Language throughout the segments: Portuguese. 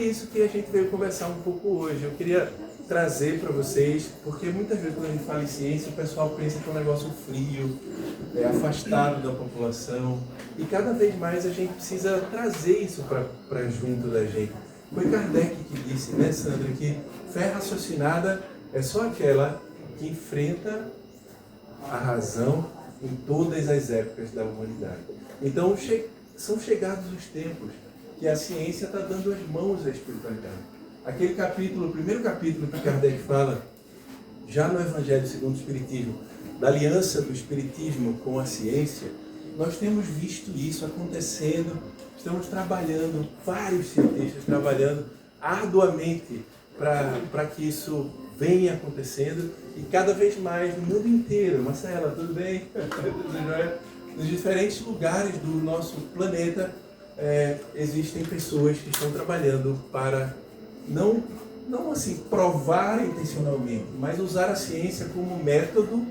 isso que a gente veio conversar um pouco hoje. Eu queria trazer para vocês, porque muitas vezes quando a gente fala em ciência, o pessoal pensa que é um negócio frio, afastado da população, e cada vez mais a gente precisa trazer isso para junto da gente. Foi Kardec que disse, né, Sandra, que fé raciocinada é só aquela que enfrenta a razão em todas as épocas da humanidade. Então, são chegados os tempos que a ciência está dando as mãos à espiritualidade. Aquele capítulo, o primeiro capítulo que Kardec fala, já no Evangelho segundo o Espiritismo, da aliança do Espiritismo com a ciência, nós temos visto isso acontecendo, estamos trabalhando, vários cientistas trabalhando arduamente para que isso venha acontecendo e cada vez mais no mundo inteiro. Marcela, tudo bem? Tudo jóia? Nos diferentes lugares do nosso planeta existem pessoas que estão trabalhando para não assim provar intencionalmente, mas usar a ciência como método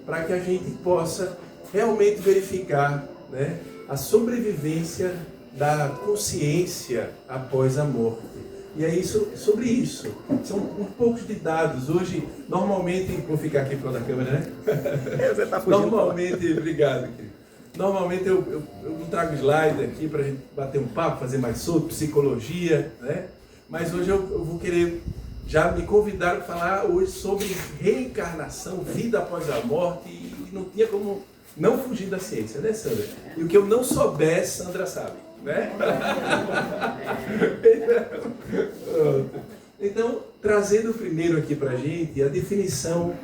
para que a gente possa realmente verificar, né, a sobrevivência da consciência após a morte. E é isso, sobre isso. São poucos de dados. Hoje, normalmente, vou ficar aqui para a câmera, né? Você tá fugindo. Normalmente, obrigado, querido. Normalmente eu não trago slide aqui para a gente bater um papo, fazer mais solto, psicologia, né? Mas hoje eu vou querer, já me convidaram para falar hoje sobre reencarnação, vida após a morte, e não tinha como não fugir da ciência, né, Sandra? E o que eu não souber, Sandra sabe, né? Então, trazendo primeiro aqui para a gente a definição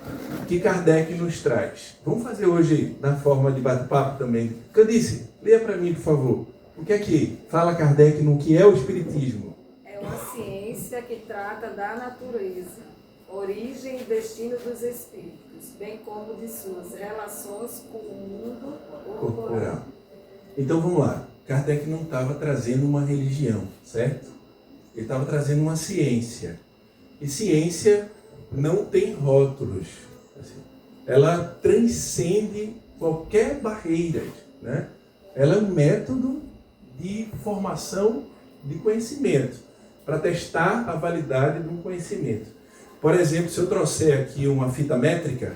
que Kardec nos traz. Vamos fazer hoje na forma de bate-papo também. Candice, leia para mim, por favor. O que é que fala Kardec no que é o Espiritismo? É uma ciência que trata da natureza, origem e destino dos espíritos, bem como de suas relações com o mundo corporal. Então vamos lá. Kardec não estava trazendo uma religião, certo? Ele estava trazendo uma ciência. E ciência não tem rótulos. Assim, ela transcende qualquer barreira, né? Ela é um método de formação de conhecimento, para testar a validade de um conhecimento. Por exemplo, se eu trouxer aqui uma fita métrica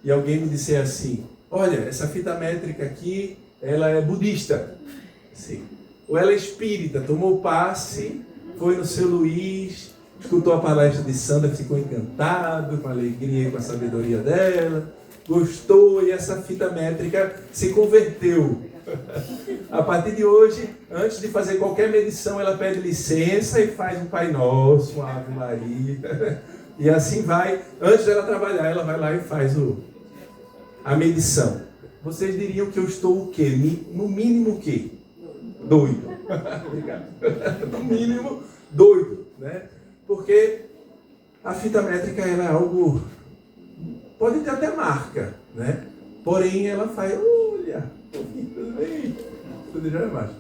e alguém me disser assim, olha, essa fita métrica aqui, ela é budista, assim, ou ela é espírita, tomou passe, foi no seu Luiz, escutou a palestra de Sandra, ficou encantado com a alegria e com a sabedoria dela, gostou e essa fita métrica se converteu. A partir de hoje, antes de fazer qualquer medição, ela pede licença e faz um Pai Nosso, uma Ave Maria. E assim vai. Antes dela trabalhar, ela vai lá e faz a medição. Vocês diriam que eu estou o quê? No mínimo o quê? Doido. Obrigado. No mínimo, doido, né? Porque a fita métrica ela é algo... Pode ter até marca, né? Porém, ela faz... Olha, tudo bem? Tudo já é mais.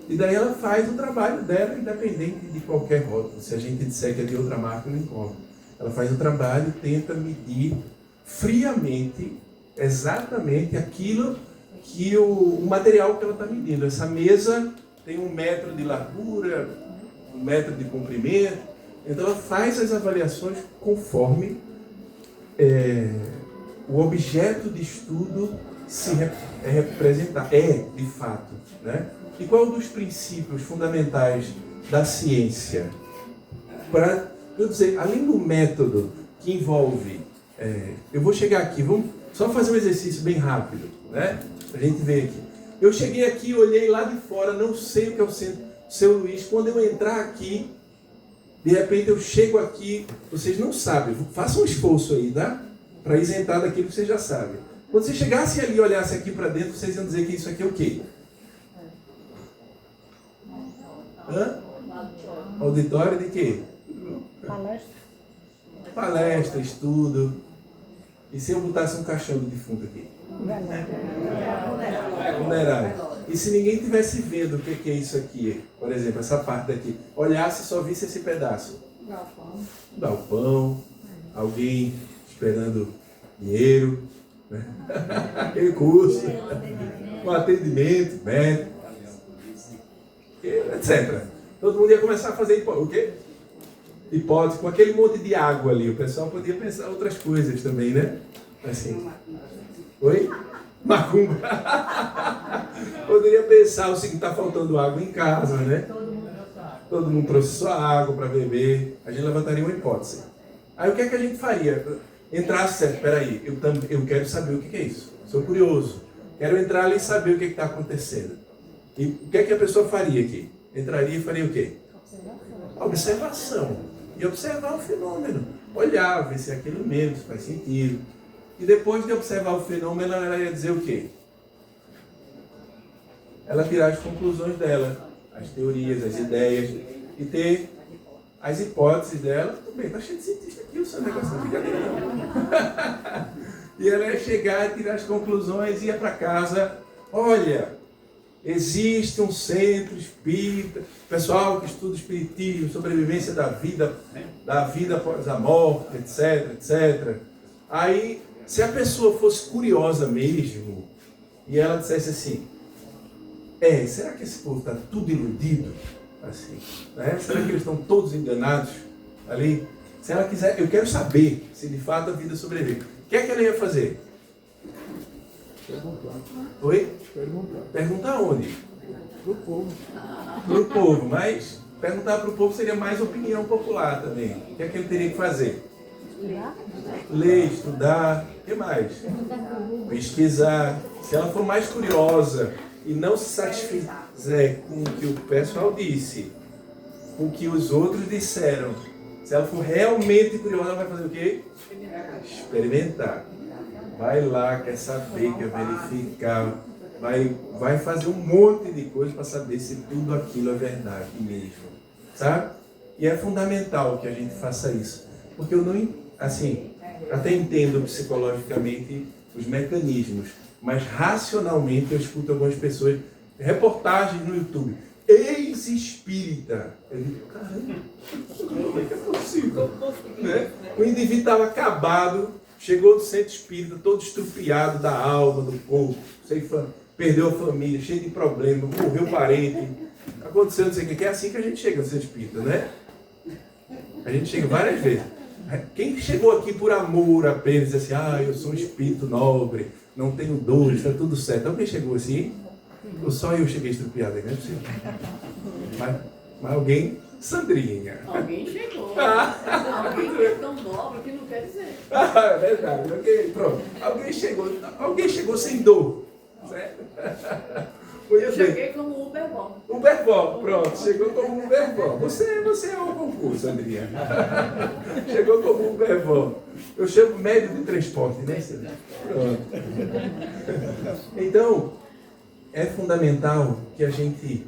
E daí ela faz o trabalho dela, independente de qualquer rótulo. Se a gente disser que é de outra marca, não importa. Ela faz o trabalho, tenta medir friamente, exatamente aquilo que o material que ela está medindo. Essa mesa tem 1 metro de largura, 1 metro de comprimento. Então ela faz as avaliações conforme o objeto de estudo se representar. De fato, né? E qual é um dos princípios fundamentais da ciência? Para, eu dizer, além do método que envolve... eu vou chegar aqui, vamos só fazer um exercício bem rápido, né? A gente vê aqui. Eu cheguei aqui, olhei lá de fora, não sei o que é o Seu Luiz. Quando eu entrar aqui, de repente eu chego aqui, vocês não sabem, façam um esforço aí, tá? Para isentar daquilo que vocês já sabem. Quando você chegasse ali e olhasse aqui para dentro, vocês iam dizer que isso aqui é o quê? Auditório de quê? Palestra, estudo. E se eu botasse um caixão do defunto aqui? Funerário. E se ninguém tivesse vendo o que é isso aqui, por exemplo, essa parte daqui, olhasse e só visse esse pedaço? Galpão, alguém esperando dinheiro, né? Recurso, um atendimento, médico, etc. Todo mundo ia começar a fazer hipótese. O quê? Hipótese com aquele monte de água ali. O pessoal podia pensar outras coisas também, né? Assim. Oi? Macumba. Poderia pensar o seguinte, está faltando água em casa, né? Todo mundo trouxe sua água para beber. A gente levantaria uma hipótese. Aí o que é que a gente faria? Entrasse, peraí, eu quero saber o que é isso. Sou curioso. Quero entrar ali e saber o que está acontecendo. E o que é que a pessoa faria aqui? Entraria e faria o quê? Observação. E observar o fenômeno. Olhar, ver se é aquilo mesmo, se faz sentido. E depois de observar o fenômeno, ela ia dizer o quê? Ela tirar as conclusões dela, as teorias, as ideias, e ter as hipóteses dela. Tudo bem, está cheio de cientista aqui, o seu negócio não fica não. E ela ia chegar e tirar as conclusões e ia para casa. Olha, existe um centro espírita, pessoal que estuda espiritismo, sobrevivência da vida após a morte, etc, etc. Aí, se a pessoa fosse curiosa mesmo, e ela dissesse assim, será que esse povo está tudo iludido? Assim, né? Será que eles estão todos enganados ali? Se ela quiser, eu quero saber se de fato a vida sobrevive. O que é que ela ia fazer? Perguntar. Oi? Perguntar. Perguntar onde? Pro povo. Pro povo, mas perguntar para o povo seria mais opinião popular também. O que é que ele teria que fazer? Ler, estudar, o que mais? Pesquisar. Se ela for mais curiosa e não se satisfizer com o que o pessoal disse, com o que os outros disseram, se ela for realmente curiosa, ela vai fazer o quê? Experimentar. Vai lá, quer saber, quer verificar, vai fazer um monte de coisa para saber se tudo aquilo é verdade mesmo, sabe? E é fundamental que a gente faça isso, porque eu não, assim, até entendo psicologicamente os mecanismos, mas racionalmente eu escuto algumas pessoas, reportagens no YouTube, ex-espírita. Eu digo, caramba, como é que é possível? Né? O indivíduo estava acabado, chegou do centro espírita, todo estrupiado da alma, do corpo, perdeu a família, cheio de problemas, morreu parente, aconteceu não sei o que, é assim que a gente chega no centro espírita, né? A gente chega várias vezes. Quem chegou aqui por amor apenas, diz assim, eu sou um espírito nobre, não tenho dores, está tudo certo. Alguém chegou assim? Ou só eu cheguei estrupiado, não é possível? Mas alguém, Sandrinha. Alguém chegou. Alguém que é tão nobre que não quer dizer. É verdade. Pronto. Alguém chegou sem dor. Certo? Eu cheguei como Uberbom. Uberbom, pronto. Chegou como Uberbom. Você é o concurso, Sandrinha. Chegou como Uberbom. Eu chamo médio de transporte, né? Pronto. Então, é fundamental que a gente,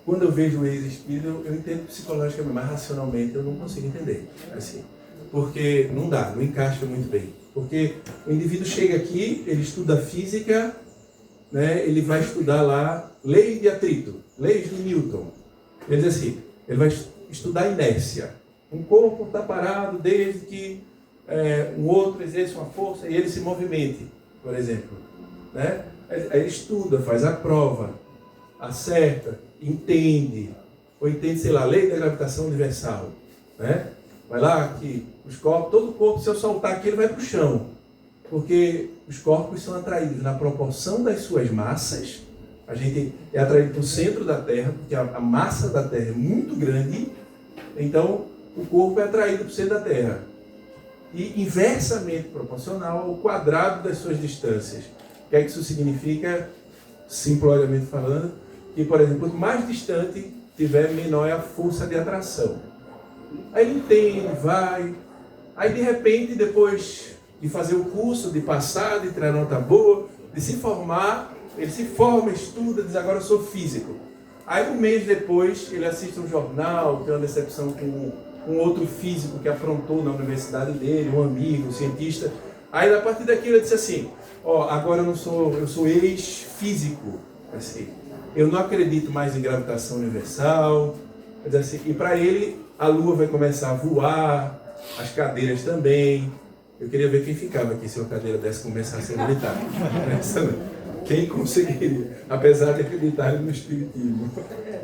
quando eu vejo o ex-espírito, eu entendo psicologicamente, mas racionalmente eu não consigo entender. Assim, porque não encaixa muito bem. Porque o indivíduo chega aqui, ele estuda física, né, ele vai estudar lá lei de atrito, leis de Newton. Ele diz assim, ele vai estudar inércia. Um corpo está parado desde que um outro exerce uma força e ele se movimente, por exemplo. Né? Aí ele estuda, faz a prova, acerta, entende, ou entende, sei lá, a lei da gravitação universal. Né? Vai lá que os corpos, todo corpo, se eu soltar aqui, ele vai para o chão. Porque os corpos são atraídos na proporção das suas massas. A gente é atraído para o centro da Terra, porque a massa da Terra é muito grande. Então, o corpo é atraído para o centro da Terra. E inversamente proporcional ao quadrado das suas distâncias. O que é que isso significa, simploriamente falando? Que, por exemplo, quanto mais distante tiver, menor é a força de atração. Aí ele entende, vai. Aí, de repente, depois de fazer o curso, de passar, de tirar nota boa, de se formar, ele se forma, estuda, diz, agora eu sou físico. Aí, um mês depois, ele assiste um jornal, tem uma decepção com um outro físico que aprontou na universidade dele, um amigo, um cientista. Aí, a partir daquilo, ele disse assim, agora eu sou ex-físico. Assim, eu não acredito mais em gravitação universal. Assim, e para ele, a Lua vai começar a voar, as cadeiras também. Eu queria ver quem ficava aqui se uma cadeira dessa começasse a levitar. Quem conseguiria, apesar de acreditar no espiritismo.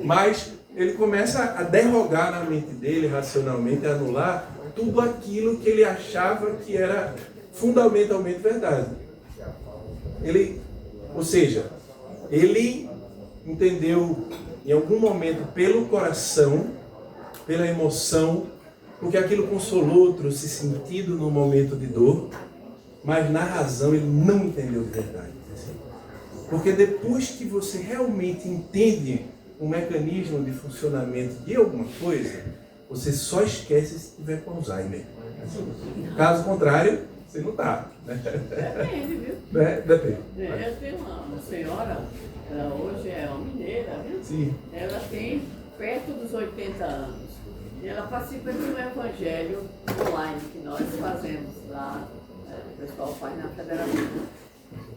Mas ele começa a derrogar na mente dele, racionalmente, a anular tudo aquilo que ele achava que era fundamentalmente verdade. Ou seja, ele entendeu em algum momento pelo coração, pela emoção, porque aquilo consolou, trouxe sentido no momento de dor, mas na razão ele não entendeu de verdade. Porque depois que você realmente entende o mecanismo de funcionamento de alguma coisa, você só esquece se tiver com Alzheimer. Caso contrário, você não está. Depende, viu? Depende. Eu tenho uma senhora, ela hoje é uma mineira, viu? Sim. Ela tem perto dos 80 anos. E ela participa de um evangelho online que nós fazemos lá, o pessoal faz na federação.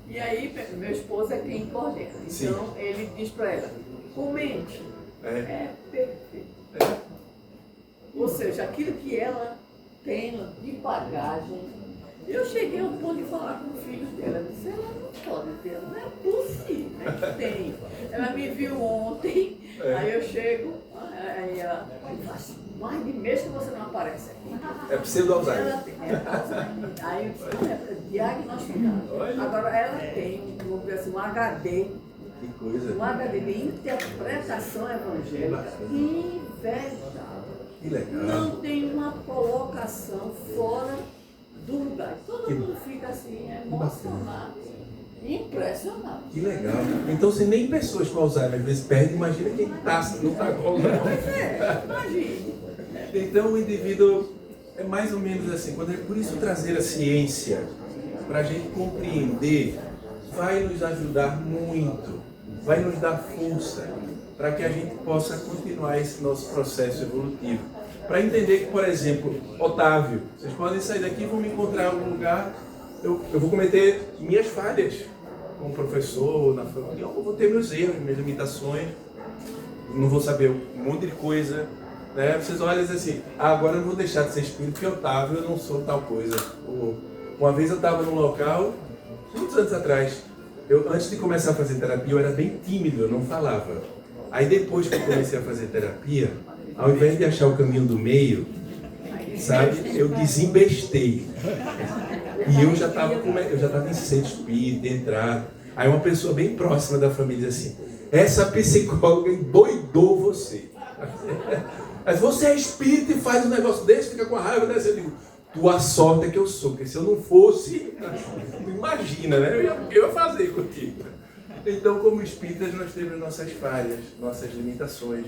E aí, meu esposo é quem coordena. Então, ele diz para ela, comente. É perfeito. Ou seja, aquilo que ela tem de bagagem. Eu cheguei ao ponto de falar com o filho dela. Eu disse, ela não pode ter, não é possível, né? Tem. Ela me viu ontem, aí eu chego, aí ela faz mais de mês que você não aparece aqui. É pseudo Alzheimer. Ela tem, Alzheimer. Aí eu disse, é diagnosticado. Agora ela tem, vamos dizer assim, um HD. Que coisa. Um HD de interpretação evangélica invejável. Que legal. Não tem uma colocação fora do lugar. Todo mundo fica assim, emocionado, impressionado. Que legal. Então, se nem pessoas com Alzheimer às vezes perdem, imagina quem não está com Alzheimer. Pois imagine. Então, o indivíduo é mais ou menos assim. Por isso, trazer a ciência para a gente compreender vai nos ajudar muito, vai nos dar força para que a gente possa continuar esse nosso processo evolutivo. Para entender que, por exemplo, Otávio, vocês podem sair daqui e vão me encontrar em algum lugar, eu vou cometer minhas falhas como professor, na família, eu vou ter meus erros, minhas limitações, não vou saber um monte de coisa, né? Vocês olham e dizem assim, agora eu não vou deixar de ser espírito, porque Otávio eu não sou tal coisa. Uma vez eu estava num local, muitos anos atrás, antes de começar a fazer terapia, eu era bem tímido, eu não falava. Aí depois que eu comecei a fazer terapia, ao invés de achar o caminho do meio, sabe, eu desembestei. E eu já estava em centro espírita, entrado. Aí uma pessoa bem próxima da família disse assim, essa psicóloga endoidou você. Mas você é espírita e faz um negócio desse, fica com a raiva dessa. Eu digo, tua sorte é que eu sou, porque se eu não fosse, imagina, né? Eu ia fazer contigo. Então, como espíritas, nós temos nossas falhas, nossas limitações,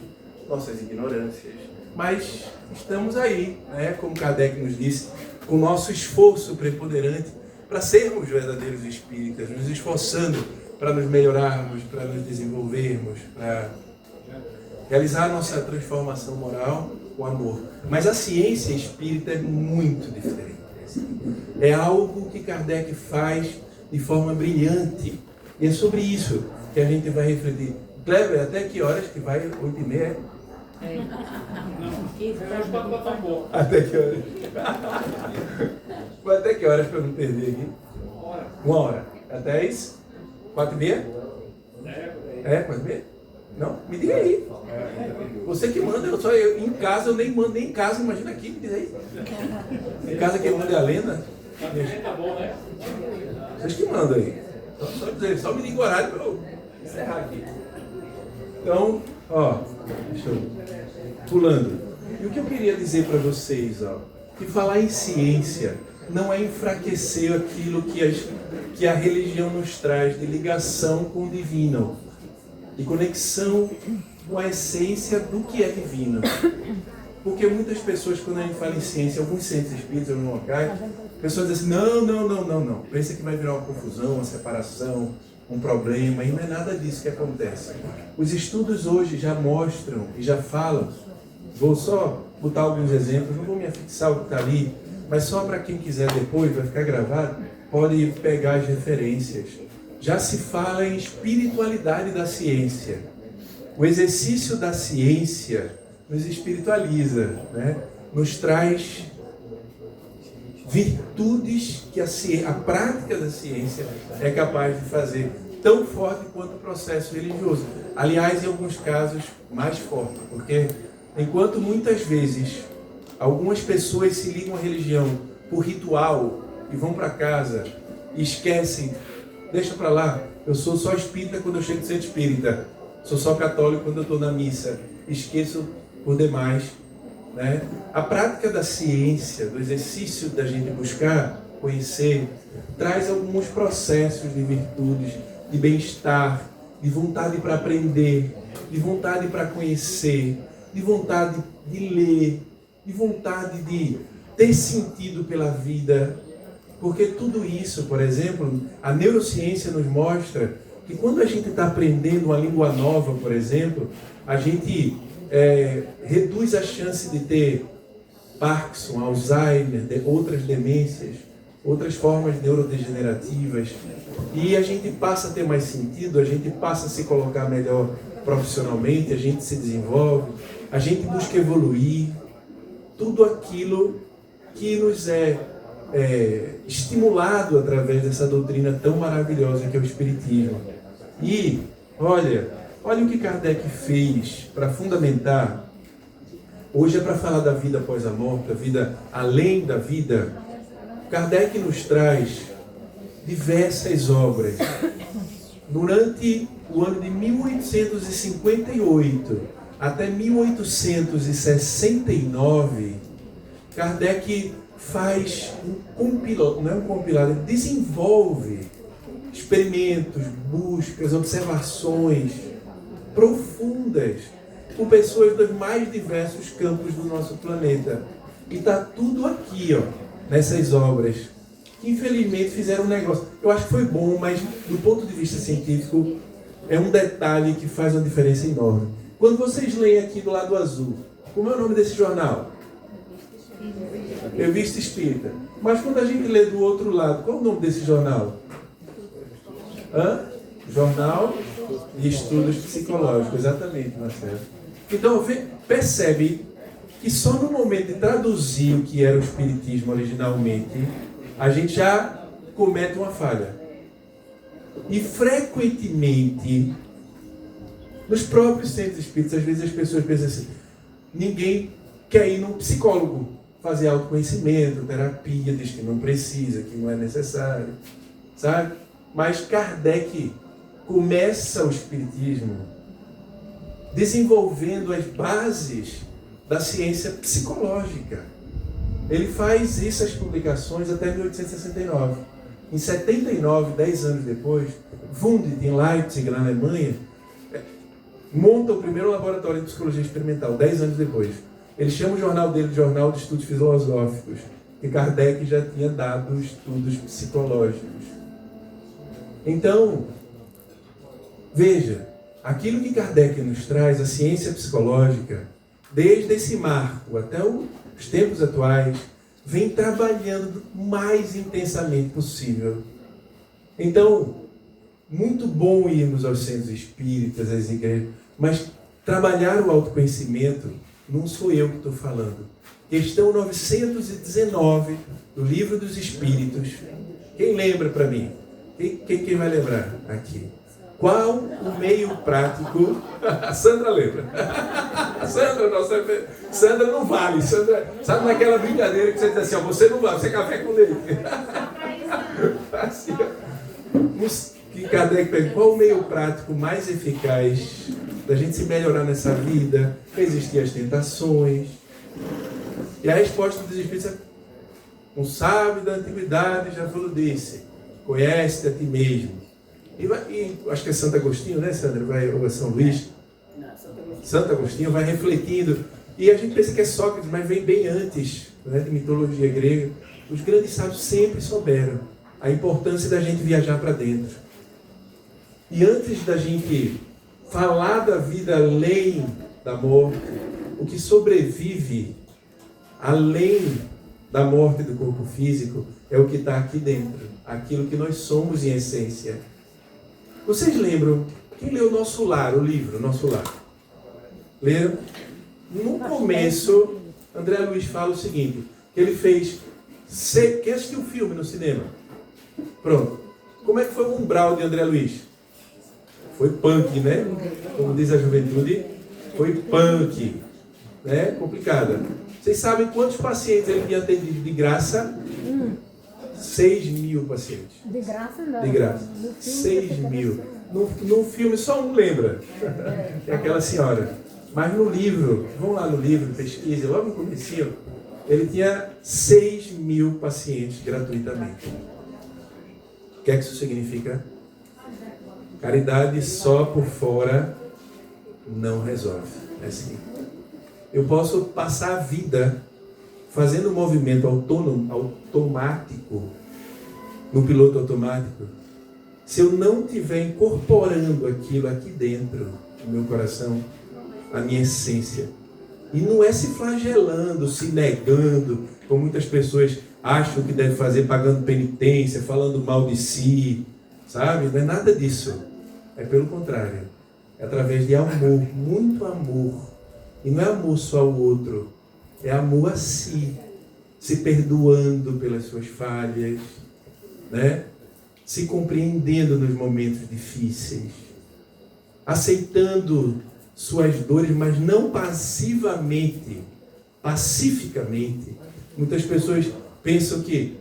nossas ignorâncias. Mas estamos aí, né? Como Kardec nos disse, com o nosso esforço preponderante para sermos verdadeiros espíritas, nos esforçando para nos melhorarmos, para nos desenvolvermos, para realizar a nossa transformação moral com amor. Mas a ciência espírita é muito diferente. É algo que Kardec faz de forma brilhante. E é sobre isso que a gente vai refletir. Kleber, até que horas que vai? 8h30? Até que horas? Vai até que horas para eu não perder aqui? 1h. Até isso? 4h30? É, 4h30? Não? Me diga aí. Você que manda, em casa eu nem mando, nem em casa, imagina aqui, me diz aí. Em casa quem manda é a lenda. Tá bom, né? Vocês que mandam aí. Só me liga o horário para eu encerrar aqui. Então, ó, deixa eu... Pulando. E o que eu queria dizer para vocês, ó, que falar em ciência não é enfraquecer aquilo que a religião nos traz de ligação com o divino, de conexão com a essência do que é divino. Porque muitas pessoas, quando a gente fala em ciência, alguns centros espíritas, alguns locais, pessoas dizem assim, não. Pensa que vai virar uma confusão, uma separação, um problema, e não é nada disso que acontece. Os estudos hoje já mostram e já falam, vou só botar alguns exemplos, não vou me afixar o que está ali, mas só para quem quiser depois, vai ficar gravado, pode pegar as referências. Já se fala em espiritualidade da ciência. O exercício da ciência nos espiritualiza, né? Nos traz virtudes que a prática da ciência é capaz de fazer. tão forte quanto o processo religioso. Aliás, em alguns casos, mais forte, porque enquanto muitas vezes algumas pessoas se ligam à religião por ritual e vão para casa e esquecem, deixa para lá, eu sou só espírita quando eu chego de centro espírita, sou só católico quando eu estou na missa, esqueço por demais, né? A prática da ciência, do exercício da gente buscar conhecer, traz alguns processos de virtudes, de bem-estar, de vontade para aprender, de vontade para conhecer, de vontade de ler, de vontade de ter sentido pela vida. Porque tudo isso, por exemplo, a neurociência nos mostra que quando a gente está aprendendo uma língua nova, por exemplo, a gente reduz a chance de ter Parkinson, Alzheimer, outras demências, outras formas neurodegenerativas, e a gente passa a ter mais sentido, a gente passa a se colocar melhor profissionalmente, a gente se desenvolve, a gente busca evoluir, tudo aquilo que nos é estimulado através dessa doutrina tão maravilhosa que é o Espiritismo. E, olha o que Kardec fez para fundamentar. Hoje é para falar da vida após a morte, da vida além da vida. Kardec nos traz diversas obras. Durante o ano de 1858 até 1869, Kardec faz ele desenvolve experimentos, buscas, observações profundas com pessoas dos mais diversos campos do nosso planeta. E está tudo aqui, ó, nessas obras, que infelizmente fizeram um negócio. Eu acho que foi bom, mas do ponto de vista científico, é um detalhe que faz uma diferença enorme. Quando vocês leem aqui do lado azul, como é o nome desse jornal? Revista Espírita. Mas quando a gente lê do outro lado, qual é o nome desse jornal? Jornal de Estudos Psicológicos. Exatamente, Marcelo. Então, percebe que só no momento de traduzir o que era o Espiritismo originalmente, a gente já comete uma falha. E frequentemente, nos próprios centros espíritas, às vezes as pessoas pensam assim, ninguém quer ir num psicólogo fazer autoconhecimento, terapia, diz que não precisa, que não é necessário, sabe? Mas Kardec começa o Espiritismo desenvolvendo as bases da ciência psicológica. Ele faz essas publicações até 1869. Em 79, 10 anos depois, Wundt, em Leipzig, na Alemanha, monta o primeiro laboratório de psicologia experimental, 10 anos depois. Ele chama o jornal dele de Jornal de Estudos Filosóficos, que Kardec já tinha dado estudos psicológicos. Então, veja, aquilo que Kardec nos traz, a ciência psicológica, desde esse marco até os tempos atuais, vem trabalhando o mais intensamente possível. Então, muito bom irmos aos centros espíritas, às igrejas, mas trabalhar o autoconhecimento não sou eu que estou falando. Questão 919 do Livro dos Espíritos. Quem lembra para mim? Quem vai lembrar aqui? Qual o meio prático? A Sandra lembra. A Sandra, nossa, Sandra não vale. Sandra, sabe naquela brincadeira que você diz assim, ó, você não vale, você é café com leite. Assim, que Kardec pega, qual o meio prático mais eficaz da gente se melhorar nessa vida, resistir às tentações? E a resposta dos Espíritos é, um sábio da antiguidade já falou disse, conhece-te a ti mesmo. E acho que é Santo Agostinho, né, Sandra? Ou São Luís? Não, Santo Agostinho vai refletindo. E a gente pensa que é Sócrates, mas vem bem antes, né, de mitologia grega. Os grandes sábios sempre souberam a importância da gente viajar para dentro. E antes da gente falar da vida além da morte, o que sobrevive além da morte do corpo físico é o que está aqui dentro, aquilo que nós somos em essência. Vocês lembram, quem leu Nosso Lar, o livro Nosso Lar? Leram? No começo, André Luiz fala o seguinte, que ele fez, quem assistiu o filme no cinema? Pronto. Como é que foi o umbral de André Luiz? Foi punk, né? Como diz a juventude, foi punk, né? Complicada. Vocês sabem quantos pacientes ele tinha atendido de graça? 6.000 pacientes. De graça não. De graça. 6.000. No filme só um lembra. É aquela senhora. Mas no livro, vamos lá no livro, pesquisa, logo no comecinho, ele tinha 6.000 pacientes gratuitamente. O que é que isso significa? Caridade só por fora não resolve. É assim. Eu posso passar a vida fazendo um movimento autônomo, automático, no piloto automático, se eu não estiver incorporando aquilo aqui dentro do meu coração, a minha essência. E não é se flagelando, se negando, como muitas pessoas acham que deve fazer, pagando penitência, falando mal de si, sabe? Não é nada disso. É pelo contrário. É através de amor, muito amor. E não é amor só ao outro, é amor a si. Se perdoando pelas suas falhas, né? Se compreendendo nos momentos difíceis. Aceitando suas dores, mas não passivamente, pacificamente. Muitas pessoas pensam que,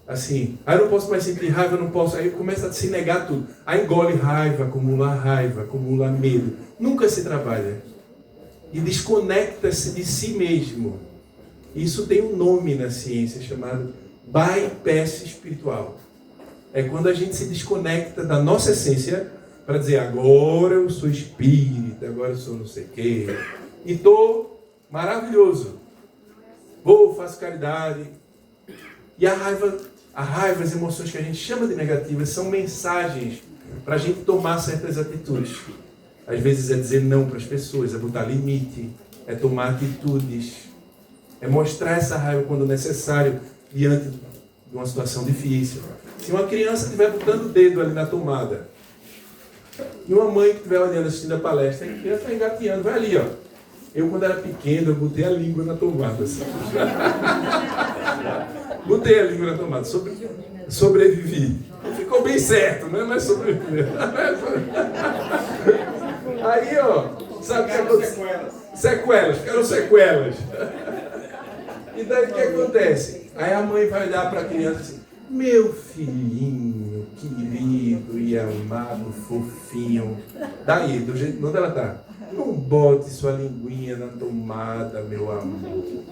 assim, eu não posso mais sentir raiva, eu não posso, aí começa a se negar tudo. Aí engole raiva, acumula medo. Nunca se trabalha. E desconecta-se de si mesmo. Isso tem um nome na ciência chamado bypass espiritual. É quando a gente se desconecta da nossa essência para dizer, agora eu sou espírita, agora eu sou não sei o quê. E estou maravilhoso. Faço caridade. E a raiva, as emoções que a gente chama de negativas são mensagens para a gente tomar certas atitudes. Às vezes é dizer não para as pessoas, é botar limite, é tomar atitudes, é mostrar essa raiva quando necessário diante de uma situação difícil. Se uma criança estiver botando o dedo ali na tomada, e uma mãe que estiver olhando, assistindo a palestra, a criança está engateando, vai ali, ó. Eu, quando era pequeno, eu botei a língua na tomada. Assim. Botei a língua na tomada, sobrevivi. Ficou bem certo, né? Mas sobrevivi. Aí, ó, sabe o que aconteceu? Sequelas, ficaram sequelas. E daí o que acontece? Aí a mãe vai olhar para a criança assim, meu filhinho, querido e amado, fofinho. Daí, do jeito onde ela está. Não bote sua linguinha na tomada, meu amor.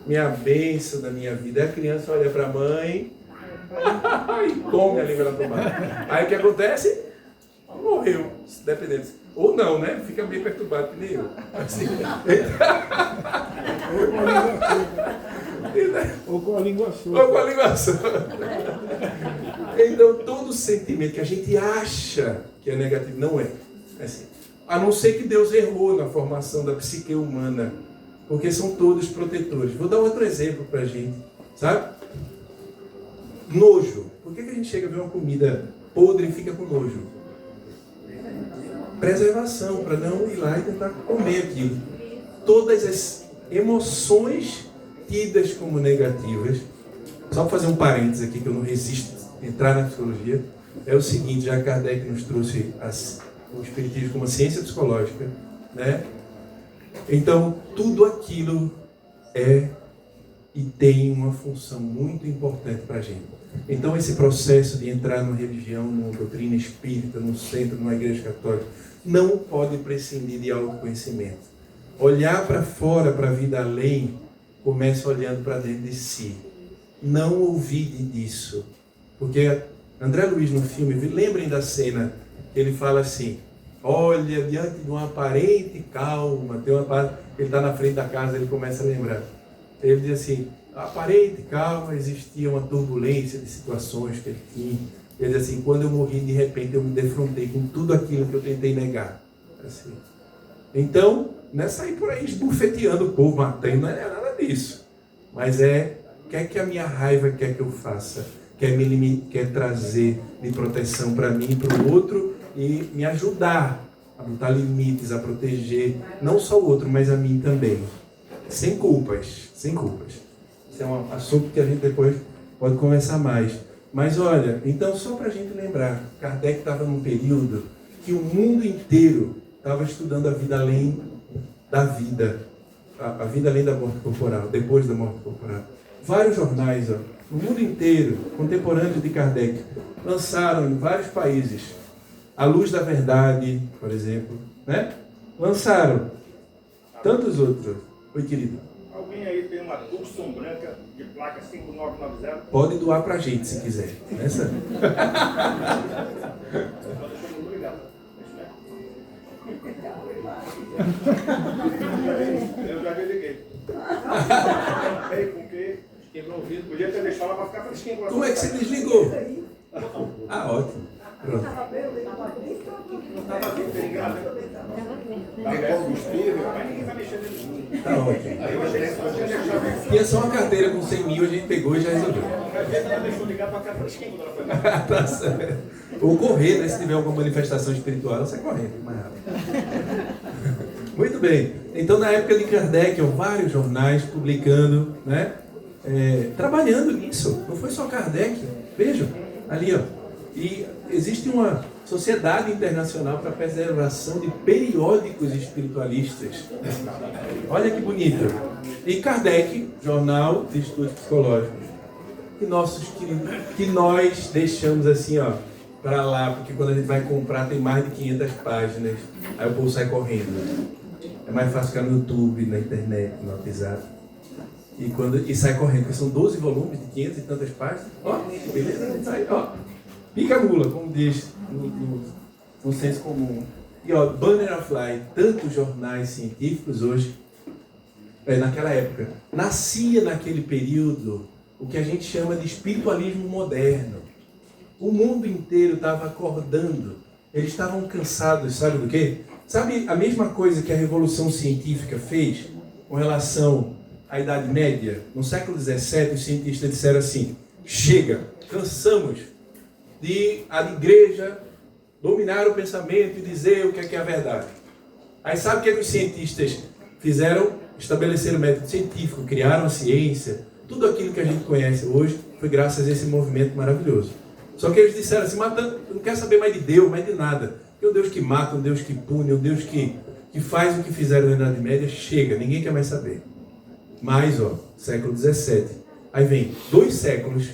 Minha bênção da minha vida. Aí a criança olha para a mãe e come a língua na tomada. Aí o que acontece? Morreu, dependendo. Ou não, né? Fica meio perturbado, que nem eu. Assim. Ou com a língua solta. Ou com a língua solta. Então, todo sentimento que a gente acha que é negativo, não é. É assim. A não ser que Deus errou na formação da psique humana. Porque são todos protetores. Vou dar outro exemplo pra gente. Sabe? Nojo. Por que a gente chega a ver uma comida podre e fica com nojo? Preservação, para não ir lá e tentar comer aquilo. Todas as emoções tidas como negativas, só para fazer um parênteses aqui, que eu não resisto a entrar na psicologia, é o seguinte, já Kardec nos trouxe o espiritismo como uma ciência psicológica, né? Então, tudo aquilo é e tem uma função muito importante para a gente. Então, esse processo de entrar numa religião, numa doutrina espírita, num centro, numa igreja católica, não pode prescindir de autoconhecimento. Olhar para fora, para a vida além, começa olhando para dentro de si. Não ouvide disso. Porque André Luiz, no filme, lembrem da cena, ele fala assim, olha, diante de uma aparente calma, ele está na frente da casa, ele começa a lembrar. Ele diz assim, aparente calma, existia uma turbulência de situações que ele tinha. Ele diz assim, quando eu morri, de repente eu me defrontei com tudo aquilo que eu tentei negar. Assim. Então, não é sair por aí esbufeteando o povo, matando, não é nada disso. Mas o que é que a minha raiva quer que eu faça? Quer trazer de proteção para mim e para o outro e me ajudar a botar limites, a proteger, não só o outro, mas a mim também. Sem culpas, sem culpas. Isso é um assunto que a gente depois pode conversar mais. Mas olha, então só para a gente lembrar, Kardec estava num período que o mundo inteiro estava estudando a vida além da vida, a vida além da morte corporal, depois da morte corporal. Vários jornais, no mundo inteiro, contemporâneos de Kardec, lançaram em vários países A Luz da Verdade, por exemplo, né? Lançaram tantos outros. Oi, querido. Alguém aí tem uma Tucson branca de placa 5990? Pode doar pra gente, se quiser. Essa? Eu já desliguei. Porque quebrou o vidro. Podia ter deixado ela para ficar fresquinha. Como é que você desligou? Ah, ótimo. Pronto. Não estava assim, ligado. Tá combustível, mas ninguém vai mexer nele. Tá ótimo. Aí eu deixei. Tinha só uma carteira com 100 mil, a gente pegou e já resolveu. Às vezes ela deixou ligar para ficar fresquinha quando ela foi lá. Tá certo. Ou correr, né? Se tiver alguma manifestação espiritual, ela sai correndo mais rápido. Muito bem. Então, na época de Kardec, vários jornais publicando, né? Trabalhando nisso. Não foi só Kardec. Vejam, ali, ó. E existe uma sociedade internacional para a preservação de periódicos espiritualistas. Olha que bonito. E Kardec, Jornal de Estudos Psicológicos. E nossos queridos, que nós deixamos assim, ó, para lá, porque quando a gente vai comprar tem mais de 500 páginas. Aí o povo sai correndo. É mais fácil ficar no YouTube, na internet, no WhatsApp. E sai correndo, porque são 12 volumes de 500 e tantas páginas. Ó, beleza, a gente sai, ó. Pica a mula, como diz no senso comum. E ó, Banner of Light, tantos jornais científicos hoje, naquela época, nascia naquele período o que a gente chama de espiritualismo moderno. O mundo inteiro estava acordando, eles estavam cansados, sabe do quê? Sabe a mesma coisa que a Revolução Científica fez com relação à Idade Média? No século XVII, os cientistas disseram assim, chega, cansamos de a igreja dominar o pensamento e dizer o que é a verdade. Aí sabe o que os cientistas fizeram? Estabeleceram o método científico, criaram a ciência. Tudo aquilo que a gente conhece hoje foi graças a esse movimento maravilhoso. Só que eles disseram assim, não quer saber mais de Deus, mais de nada. Porque um Deus que mata, um Deus que pune, um Deus que faz o que fizeram na Idade Média, chega, ninguém quer mais saber. Mas, ó, século XVII. Aí vem 2 séculos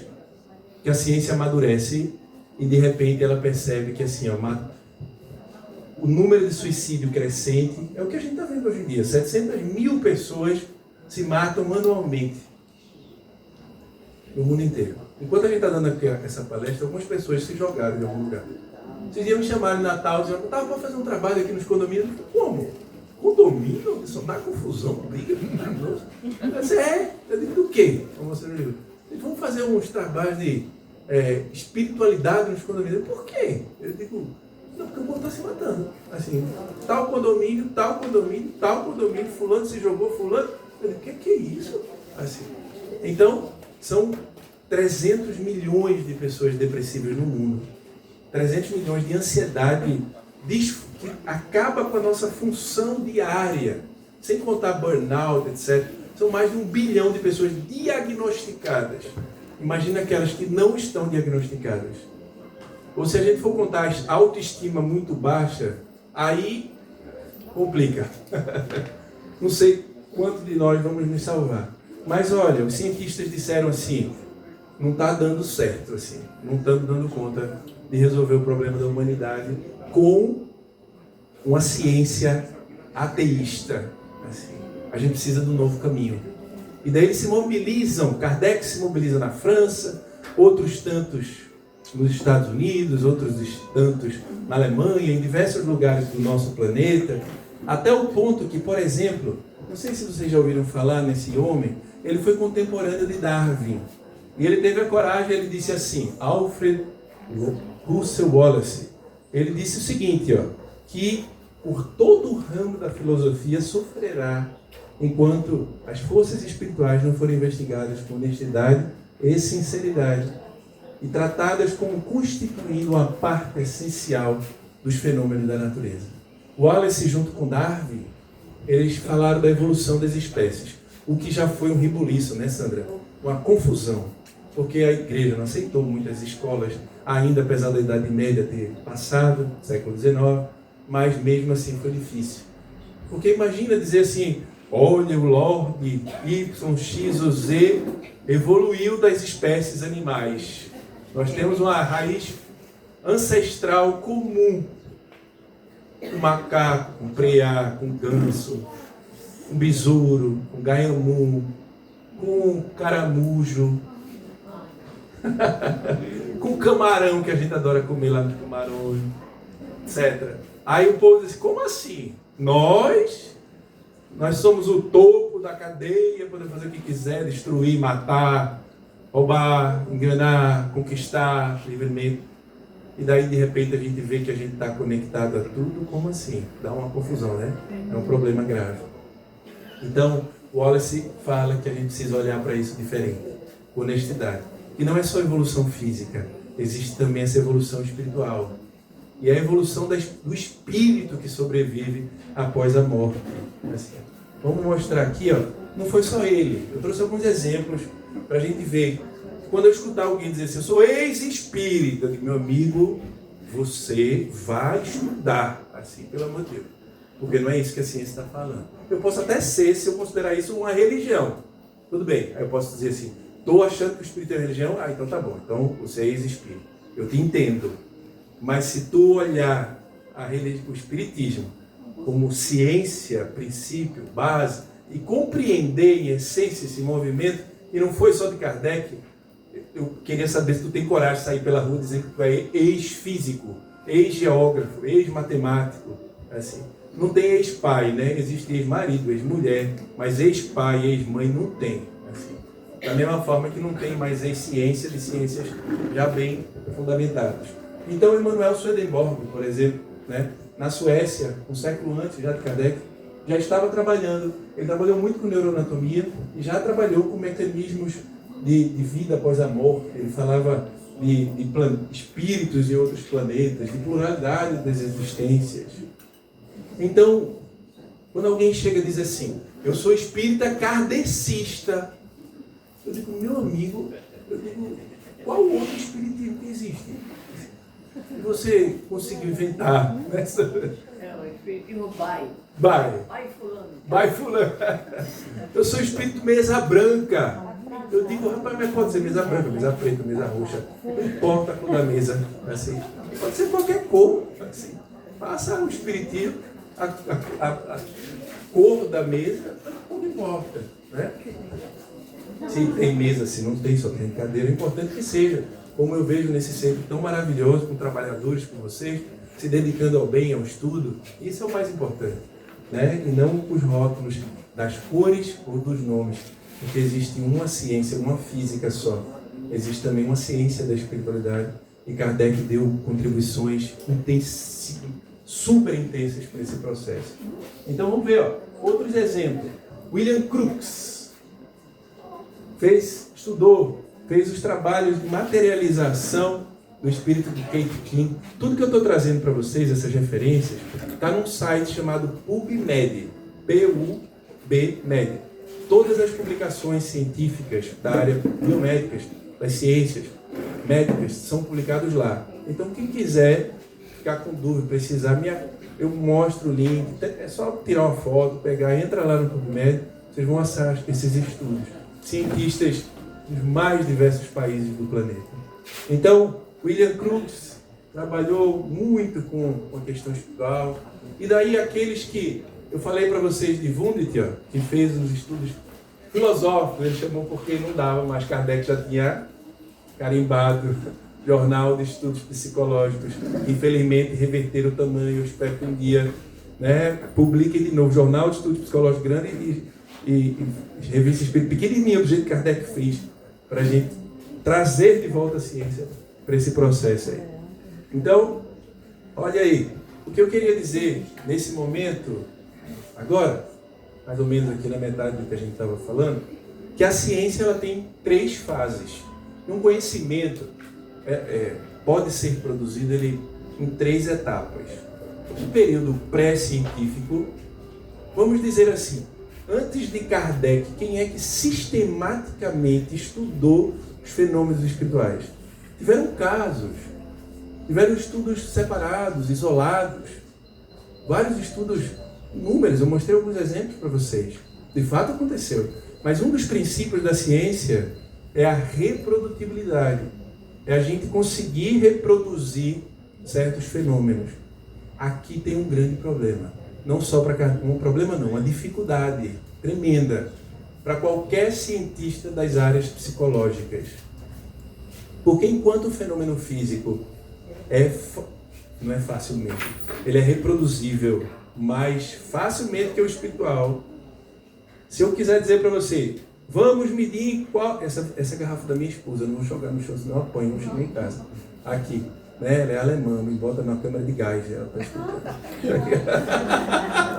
que a ciência amadurece e de repente ela percebe que assim, ó, o número de suicídio crescente é o que a gente está vendo hoje em dia. 700 mil pessoas se matam anualmente no mundo inteiro. Enquanto a gente está dando aqui essa palestra, algumas pessoas se jogaram em algum lugar. Esses dias me chamaram no Natal, dizendo que estava para fazer um trabalho aqui nos condomínios. Como? Condomínio? Isso dá confusão, briga. Eu disse, eu digo, do quê? Vamos fazer uns trabalhos de espiritualidade nos condomínios. Por quê? Eu digo, não, porque o povo está se matando. Assim, tal condomínio, fulano se jogou, fulano. Eu digo, que é isso? Assim, então, são 300 milhões de pessoas depressivas no mundo. 300 milhões de ansiedade que acaba com a nossa função diária. Sem contar burnout, etc. São mais de 1 bilhão de pessoas diagnosticadas. Imagina aquelas que não estão diagnosticadas. Ou se a gente for contar a autoestima muito baixa, aí complica. Não sei quanto de nós vamos nos salvar. Mas olha, os cientistas disseram assim, não está dando certo, assim, não estamos dando conta de resolver o problema da humanidade com uma ciência ateísta. Assim, a gente precisa de um novo caminho. E daí eles se mobilizam, Kardec se mobiliza na França, outros tantos nos Estados Unidos, outros tantos na Alemanha, em diversos lugares do nosso planeta, até o ponto que, por exemplo, não sei se vocês já ouviram falar nesse homem, ele foi contemporâneo de Darwin. E ele teve a coragem, ele disse assim, Alfred Russel Wallace, ele disse o seguinte, ó, que por todo o ramo da filosofia sofrerá enquanto as forças espirituais não forem investigadas com honestidade e sinceridade e tratadas como constituindo uma parte essencial dos fenômenos da natureza. Wallace, junto com Darwin, eles falaram da evolução das espécies, o que já foi um ribuliço, né, Sandra? Uma confusão. porque a igreja não aceitou muitas escolas, ainda apesar da Idade Média ter passado, século XIX, mas mesmo assim foi difícil. Porque imagina dizer assim, olha, o Lorde Y, X ou Z evoluiu das espécies animais. Nós temos uma raiz ancestral comum. Com macaco, com preá, com ganso, com besouro, com gaiamu, com caramujo, com camarão, que a gente adora comer lá no camarão, etc. Aí o povo diz, como assim? Nós somos o topo da cadeia, podemos fazer o que quiser, destruir, matar, roubar, enganar, conquistar livremente. E daí, de repente, a gente vê que a gente está conectado a tudo. Como assim? Dá uma confusão, né? É um problema grave. Então, o Wallace fala que a gente precisa olhar para isso diferente, com honestidade. E não é só evolução física, existe também essa evolução espiritual. E a evolução do espírito que sobrevive após a morte. Assim, vamos mostrar aqui, ó, não foi só ele. Eu trouxe alguns exemplos para a gente ver. Quando eu escutar alguém dizer assim, eu sou ex-espírita, eu digo, meu amigo, você vai estudar, assim, pelo amor de Deus. Porque não é isso que a ciência está falando. Eu posso até ser, se eu considerar isso uma religião. Tudo bem, aí eu posso dizer assim, estou achando que o espírito é religião, então tá bom, então você é ex-espírito. Eu te entendo. Mas se tu olhar o espiritismo como ciência, princípio, base, e compreender em essência esse movimento, e não foi só de Kardec, eu queria saber se tu tem coragem de sair pela rua dizendo que tu é ex-físico, ex-geógrafo, ex-matemático, assim. Não tem ex-pai, né? Existe ex-marido, ex-mulher, mas ex-pai, ex-mãe não tem, assim. Da mesma forma que não tem mais ex-ciência de ciências já bem fundamentadas. Então, Emanuel Swedenborg, por exemplo, né? Na Suécia, um século antes já de Kardec, já estava trabalhando. Ele trabalhou muito com neuroanatomia e já trabalhou com mecanismos de vida após a morte. Ele falava de espíritos de outros planetas, de pluralidade das existências. Então, quando alguém chega e diz assim, eu sou espírita kardecista, eu digo, meu amigo, qual outro espiritismo que existe? Você conseguiu inventar nessa... É o espiritismo Bai. Bai Fulano. Bai Fulano. Eu sou espírito mesa branca. Eu digo, rapaz, mas pode ser mesa branca, mesa preta, mesa roxa. Não importa a cor da mesa. Assim. Pode ser qualquer cor. Assim. Passa o espiritismo, a cor da mesa, não importa. Né? Se tem mesa, se não tem, só tem cadeira, é importante que seja. Como eu vejo nesse centro tão maravilhoso, com trabalhadores como vocês, se dedicando ao bem, ao estudo, isso é o mais importante. Né? E não os rótulos das cores ou dos nomes. Porque existe uma ciência, uma física só. Existe também uma ciência da espiritualidade. E Kardec deu contribuições super intensas para esse processo. Então vamos ver, ó, outros exemplos. William Crookes estudou, fez os trabalhos de materialização do espírito de Kate King. Tudo que eu estou trazendo para vocês, essas referências, está num site chamado PubMed. PubMed. Todas as publicações científicas da área biomédicas, das ciências médicas, são publicadas lá. Então, quem quiser ficar com dúvida, precisar, eu mostro o link, é só tirar uma foto, pegar, entra lá no PubMed, vocês vão achar esses estudos. Cientistas dos mais diversos países do planeta. Então, William Crookes trabalhou muito com a questão espiritual. E daí aqueles que eu falei para vocês de Wundt, que fez os estudos filosóficos, ele chamou porque não dava, mas Kardec já tinha carimbado Jornal de Estudos Psicológicos. Infelizmente, reverteram o tamanho. Eu espero que um dia, né, publiquem de novo Jornal de Estudos Psicológicos grande e revista espírita pequenininha, do jeito que Kardec fez, para a gente trazer de volta a ciência para esse processo aí. Então, olha aí, o que eu queria dizer nesse momento, agora, mais ou menos aqui na metade do que a gente estava falando, que a ciência ela tem 3 fases. Um conhecimento pode ser produzido em 3 etapas. O período pré-científico, vamos dizer assim, Antes de Kardec, quem é que sistematicamente estudou os fenômenos espirituais? Tiveram casos, tiveram estudos separados, isolados, vários estudos, inúmeros. Eu mostrei alguns exemplos para vocês. De fato aconteceu. Mas um dos princípios da ciência é a reprodutibilidade. É a gente conseguir reproduzir certos fenômenos. Aqui tem um grande problema. Não só para um problema não, uma dificuldade tremenda para qualquer cientista das áreas psicológicas. Porque enquanto o fenômeno físico não é facilmente, ele é reproduzível mais facilmente que o espiritual. Se eu quiser dizer para você, vamos medir qual... Essa garrafa da minha esposa, eu não vou jogar no chão, senão eu apanho, não chego em casa. Aqui, né? Ela é alemã, me bota na câmara de gás, ela tá escutando.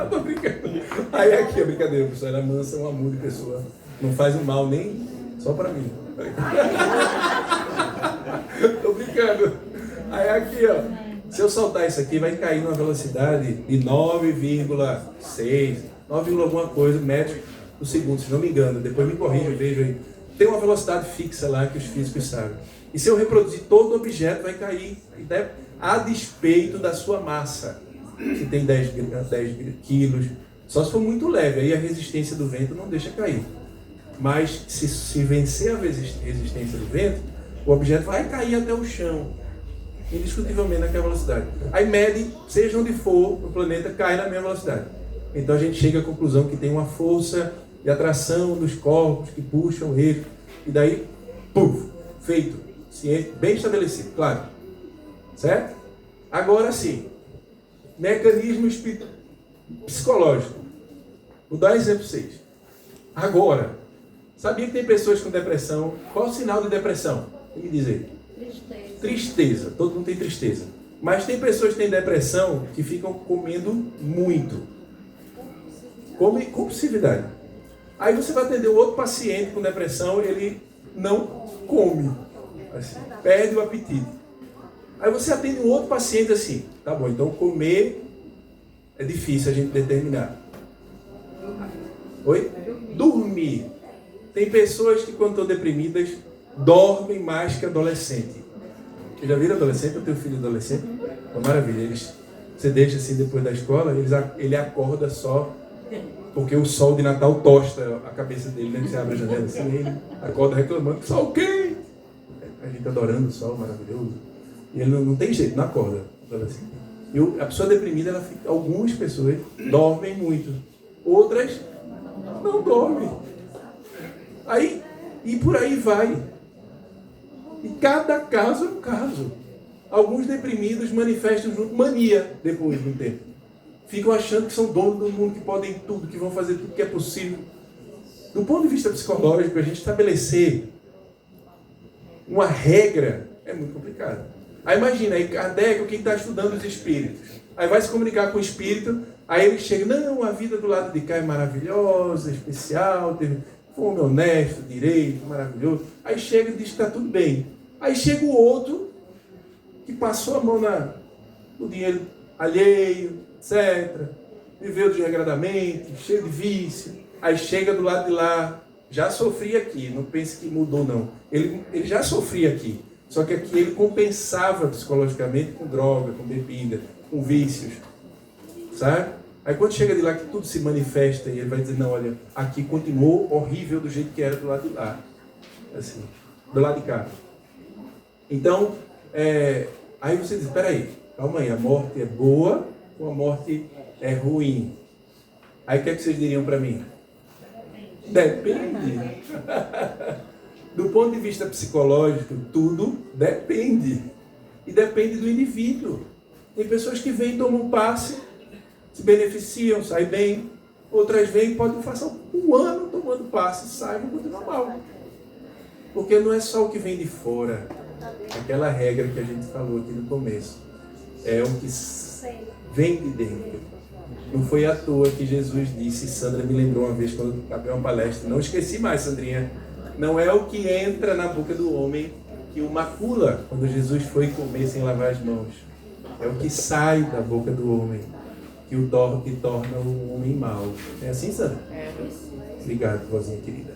Tô brincando. Aí aqui, a brincadeira, pessoal, ela é mansa, um amor de pessoa. Não faz um mal nem só para mim. Tô brincando. Aí aqui, ó, se eu soltar isso aqui, vai cair numa velocidade de 9,6, 9, alguma coisa metros por segundo, se não me engano. Depois me corrija, vejo aí. Tem uma velocidade fixa lá que os físicos sabem. E se eu reproduzir todo objeto, vai cair a despeito da sua massa, que tem 10 quilos. Só se for muito leve, aí a resistência do vento não deixa cair. Mas se vencer a resistência do vento, o objeto vai cair até o chão, indiscutivelmente naquela velocidade. Aí mede, seja onde for, o planeta cai na mesma velocidade. Então a gente chega à conclusão que tem uma força de atração dos corpos que puxam ele. E daí, puf, feito. Ciência bem estabelecido, claro. Certo? Agora sim, mecanismo psicológico. Vou dar exemplo para vocês. Agora, sabia que tem pessoas com depressão? Qual o sinal de depressão? Me diz aí. Tristeza. Todo mundo tem tristeza. Mas tem pessoas que têm depressão que ficam comendo muito. Compulsividade. Aí você vai atender um outro paciente com depressão, ele não come. Assim, perde o apetite. Aí você atende um outro paciente assim. Tá bom, então comer é difícil a gente determinar. Oi? Dormir. Tem pessoas que quando estão deprimidas dormem mais que adolescente. Vocês já viram adolescente? Eu tenho filho adolescente. É uma maravilha. Você deixa assim depois da escola, ele acorda só porque o sol de Natal tosta a cabeça dele, né? Você abre a janela assim, ele acorda reclamando, sol quente! A gente adorando o sol maravilhoso. E ele não tem jeito, não acorda. A pessoa deprimida, algumas pessoas dormem muito. Outras não dormem. Aí, e por aí vai. E cada caso é um caso. Alguns deprimidos manifestam mania depois de um tempo. Ficam achando que são donos do mundo, que podem tudo, que vão fazer tudo que é possível. Do ponto de vista psicológico, a gente estabelecer uma regra é muito complicado. Aí imagina, aí Kardec, quem está estudando os espíritos, aí vai se comunicar com o espírito, aí ele chega, não, a vida do lado de cá é maravilhosa, especial, teve fome, honesto, direito, maravilhoso. Aí chega e diz que está tudo bem. Aí chega o outro que passou a mão no dinheiro alheio, etc. Viveu desregradamente, cheio de vício. Aí chega do lado de lá, já sofria aqui, não pense que mudou não. Ele já sofria aqui, só que aqui ele compensava psicologicamente com droga, com bebida, com vícios, sabe? Aí quando chega de lá que tudo se manifesta e ele vai dizer, não, olha, aqui continuou horrível do jeito que era do lado de lá, assim, do lado de cá. Então, aí você diz, peraí, calma aí, a morte é boa ou a morte é ruim? Aí o que é que vocês diriam para mim? Depende. Do ponto de vista psicológico, tudo depende. E depende do indivíduo. Tem pessoas que vêm, tomam um passe, se beneficiam, saem bem. Outras vêm e podem passar um ano tomando passe, saem e vão continuar mal. Porque não é só o que vem de fora. Aquela regra que a gente falou aqui no começo. É o que vem de dentro. Não foi à toa que Jesus disse, Sandra me lembrou uma vez quando eu acabei uma palestra, não esqueci mais, Sandrinha, não é o que entra na boca do homem que o macula, quando Jesus foi comer sem lavar as mãos. É o que sai da boca do homem. que torna o homem mau. É assim, Sandra? É, Obrigado, vozinha querida.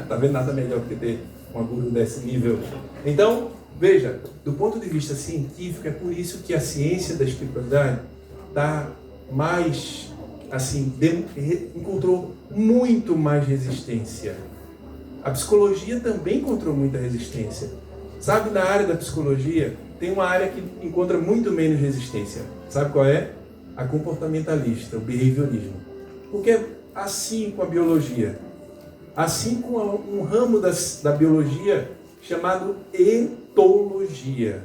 Tá vendo? Nada melhor do que ter uma guru desse nível. Então, veja, do ponto de vista científico, é por isso que a ciência da espiritualidade está mais, assim, encontrou muito mais resistência. A psicologia também encontrou muita resistência. Sabe, na área da psicologia, tem uma área que encontra muito menos resistência. Sabe qual é? A comportamentalista, o behaviorismo. Porque assim com a biologia, assim com um ramo da biologia chamado etologia,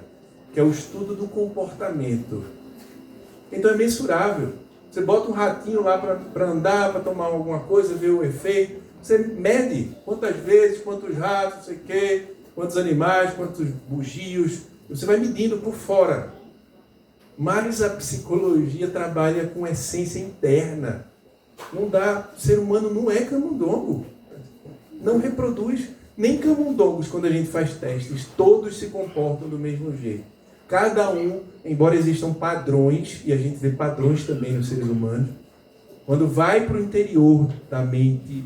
que é o estudo do comportamento. Então é mensurável. Você bota um ratinho lá para andar, para tomar alguma coisa, ver o efeito. Você mede quantas vezes, quantos ratos, não sei o quê, quantos animais, quantos bugios. Você vai medindo por fora. Mas a psicologia trabalha com essência interna. Não dá, o ser humano não é camundongo. Não reproduz nem camundongos quando a gente faz testes. Todos se comportam do mesmo jeito. Cada um, embora existam padrões, e a gente vê padrões também nos seres humanos, quando vai para o interior da mente,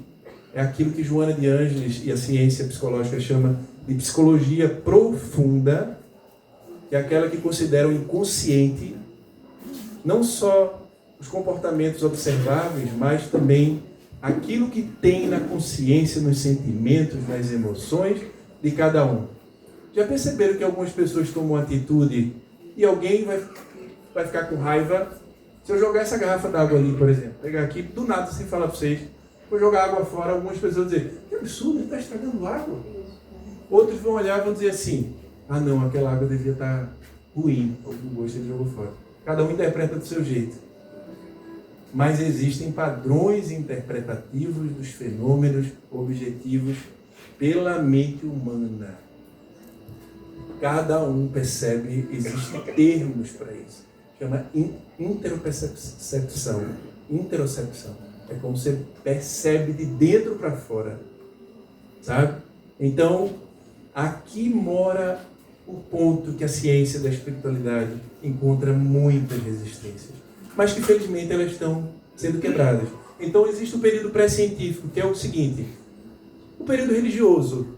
é aquilo que Joana de Ângeles e a ciência psicológica chama de psicologia profunda, que é aquela que considera o inconsciente, não só os comportamentos observáveis, mas também aquilo que tem na consciência, nos sentimentos, nas emoções de cada um. Já perceberam que algumas pessoas tomam atitude e alguém vai ficar com raiva? Se eu jogar essa garrafa d'água ali, por exemplo, pegar aqui, do nada, sem falar para vocês, vou jogar água fora, algumas pessoas vão dizer, que absurdo, ele está estragando água. Outros vão olhar e vão dizer assim, ah não, aquela água devia estar ruim, ou com gosto ele jogou fora. Cada um interpreta do seu jeito. Mas existem padrões interpretativos dos fenômenos objetivos pela mente humana. Cada um percebe, existem termos para isso. Chama interocepção. Interocepção. É como você percebe de dentro para fora. Sabe? Então, aqui mora o ponto que a ciência da espiritualidade encontra muitas resistências. Mas que, felizmente, elas estão sendo quebradas. Então, existe o período pré-científico, que é o seguinte. O período religioso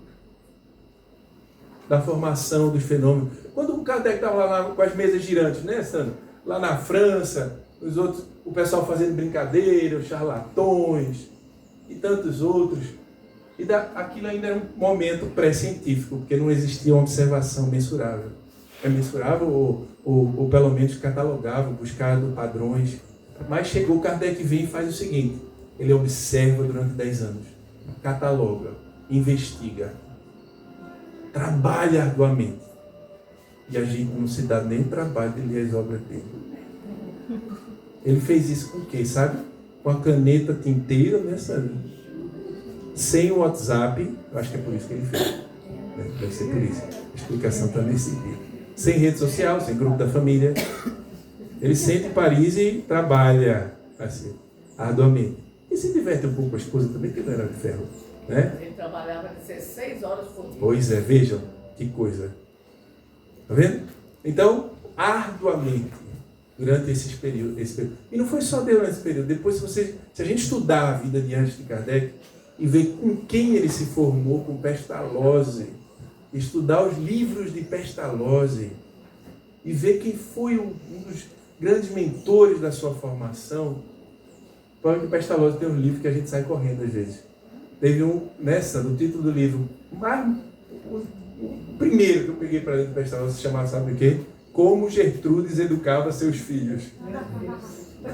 da formação dos fenômenos. Quando o Kardec estava lá com as mesas girantes, né, Sandra? Lá na França, os outros, o pessoal fazendo brincadeira, os charlatões e tantos outros. E aquilo ainda era um momento pré-científico, porque não existia uma observação mensurável. É mensurável ou pelo menos catalogável, buscado padrões. Mas chegou, Kardec vem e faz o seguinte, ele observa durante 10 anos, cataloga, investiga, trabalha arduamente. E a gente não se dá nem trabalho de ler as obras dele. Ele fez isso com o quê, sabe? Com a caneta tinteira, né, sabe? Sem o WhatsApp, eu acho que é por isso que ele fez. Deve ser por isso. A explicação está nesse sentido. Sem rede social, sem grupo da família. Ele senta em Paris e trabalha assim, arduamente. E se diverte um pouco com a esposa também, que não era de ferro. Né? Ele trabalhava 16 horas por dia. Pois é, vejam que coisa. Está vendo? Então, arduamente, durante esse período. E não foi só durante esse período. Depois, se a gente estudar a vida de Ângeles de Kardec e ver com quem ele se formou, com Pestalozzi, estudar os livros de Pestalozzi e ver quem foi um dos grandes mentores da sua formação. Pode que Pestalozzi tem um livro que a gente sai correndo às vezes. Teve no título do livro, mas o primeiro que eu peguei para ler do Pestalozzi se chamava, sabe o quê? Como Gertrudes educava seus filhos.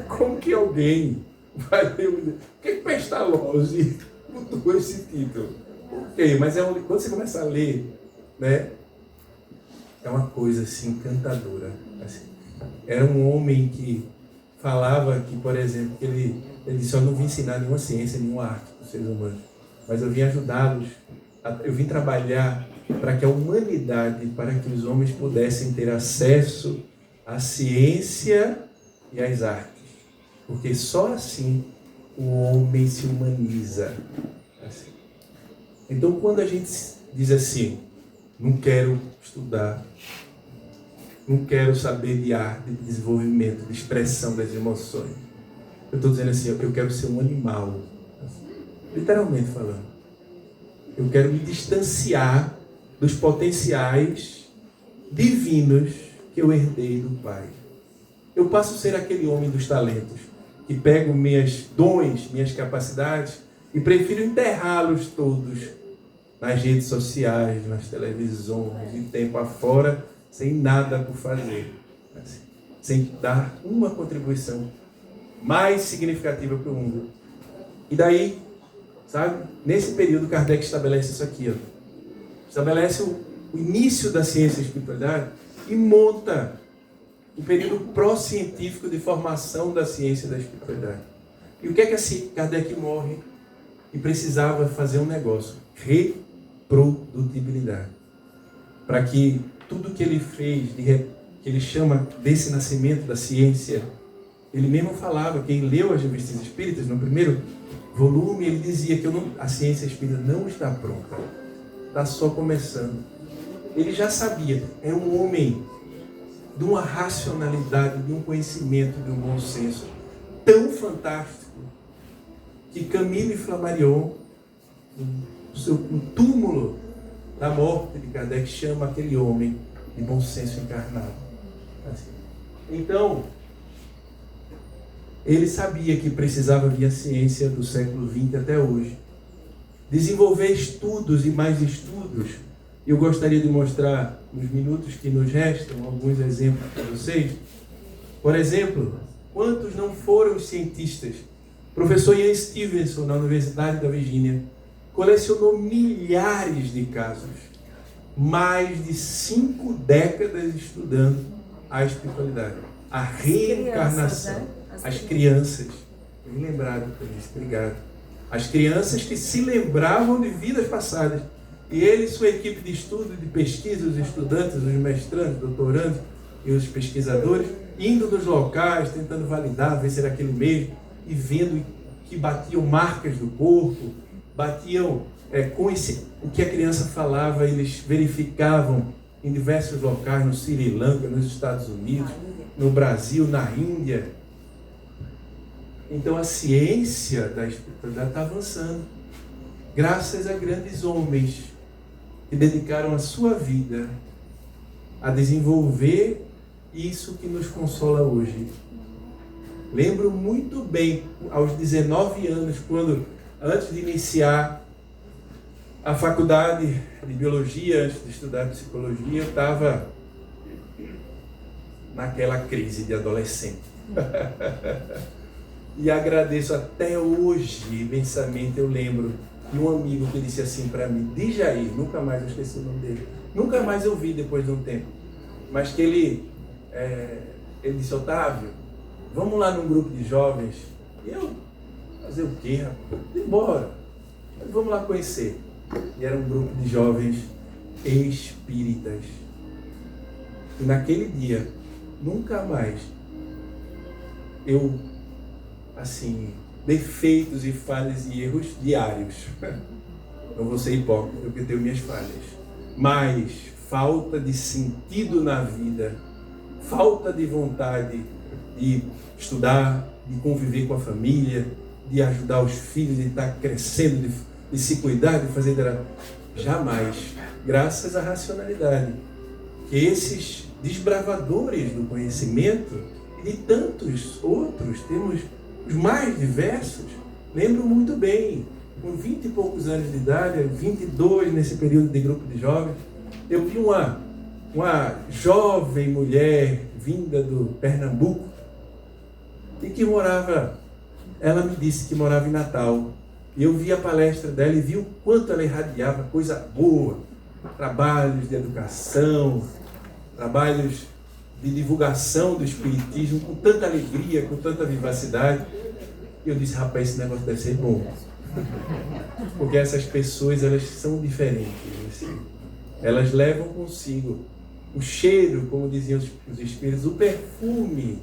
Como que alguém vai ler o que Pestalozzi mudou esse título? Ok, mas quando você começa a ler, né, é uma coisa assim, encantadora. Assim. Era um homem que falava que, por exemplo, que ele disse, eu não vim ensinar nenhuma ciência, nenhuma arte para os seres humanos, mas eu vim ajudá-los, eu vim trabalhar para que a humanidade, para que os homens pudessem ter acesso à ciência e às artes. Porque só assim o homem se humaniza. Assim. Então, quando a gente diz assim, não quero estudar, não quero saber de arte, de desenvolvimento, de expressão das emoções. Eu estou dizendo assim, eu quero ser um animal, literalmente falando. Eu quero me distanciar dos potenciais divinos que eu herdei do Pai. Eu passo a ser aquele homem dos talentos, que pego meus dons, minhas capacidades e prefiro enterrá-los todos nas redes sociais, nas televisões, de tempo afora, sem nada por fazer, assim, sem dar uma contribuição mais significativa para o mundo. E daí, sabe, nesse período Kardec estabelece isso aqui, ó. Estabelece o início da ciência e espiritualidade e monta o período pró-científico de formação da ciência e da espiritualidade. E o que é que assim Kardec morre e precisava fazer um negócio? Reprodutibilidade. Para que tudo que ele fez, que ele chama desse nascimento da ciência, ele mesmo falava, quem leu as revistas espíritas, no primeiro volume, ele dizia que a ciência espírita não está pronta, está só começando. Ele já sabia, é um homem de uma racionalidade, de um conhecimento, de um bom senso tão fantástico, que Camille Flammarion, no túmulo da morte de Kardec, chama aquele homem de bom senso encarnado. Assim. Então, ele sabia que precisava vir a ciência do século XX até hoje. Desenvolver estudos e mais estudos. Eu gostaria de mostrar, nos minutos que nos restam, alguns exemplos para vocês. Por exemplo, quantos não foram cientistas? O professor Ian Stevenson, na Universidade da Virgínia, colecionou milhares de casos. Mais de 5 décadas estudando a espiritualidade, a reencarnação. As crianças, bem lembrado por isso, obrigado. As crianças que se lembravam de vidas passadas. E ele e sua equipe de estudo, de pesquisa, os estudantes, os mestrandos, doutorandos e os pesquisadores, indo nos locais, tentando validar, ver se era aquele mesmo, e vendo que batiam marcas do corpo, batiam com o que a criança falava, eles verificavam em diversos locais, no Sri Lanka, nos Estados Unidos, no Brasil, na Índia. Então a ciência da espiritualidade está avançando, graças a grandes homens que dedicaram a sua vida a desenvolver isso que nos consola hoje. Lembro muito bem, aos 19 anos, quando, antes de iniciar a faculdade de biologia, antes de estudar psicologia, eu estava naquela crise de adolescente. E agradeço até hoje, imensamente, eu lembro de um amigo que disse assim para mim, de Jair, nunca mais eu esqueci o nome dele, nunca mais eu vi depois de um tempo, mas que ele disse, Otávio, vamos lá num grupo de jovens. E eu, fazer o quê, rapaz? Embora, vamos lá conhecer. E era um grupo de jovens espíritas. E naquele dia, nunca mais eu, assim, defeitos e falhas e erros diários. Não vou ser hipócrita, porque eu tenho minhas falhas. Mas falta de sentido na vida, falta de vontade de estudar, de conviver com a família, de ajudar os filhos, de estar crescendo, de se cuidar, de fazer... Jamais. Graças à racionalidade. Que esses desbravadores do conhecimento e de tantos outros, temos os mais diversos, lembro muito bem, com 20 e poucos anos de idade, 22 nesse período de grupo de jovens, eu vi uma jovem mulher vinda do Pernambuco e que morava, ela me disse que morava em Natal. E eu vi a palestra dela e vi o quanto ela irradiava coisa boa, trabalhos de educação, trabalhos de divulgação do espiritismo com tanta alegria, com tanta vivacidade. E eu disse, rapaz, esse negócio deve ser bom. Porque essas pessoas, elas são diferentes. Assim. Elas levam consigo o cheiro, como diziam os espíritos, o perfume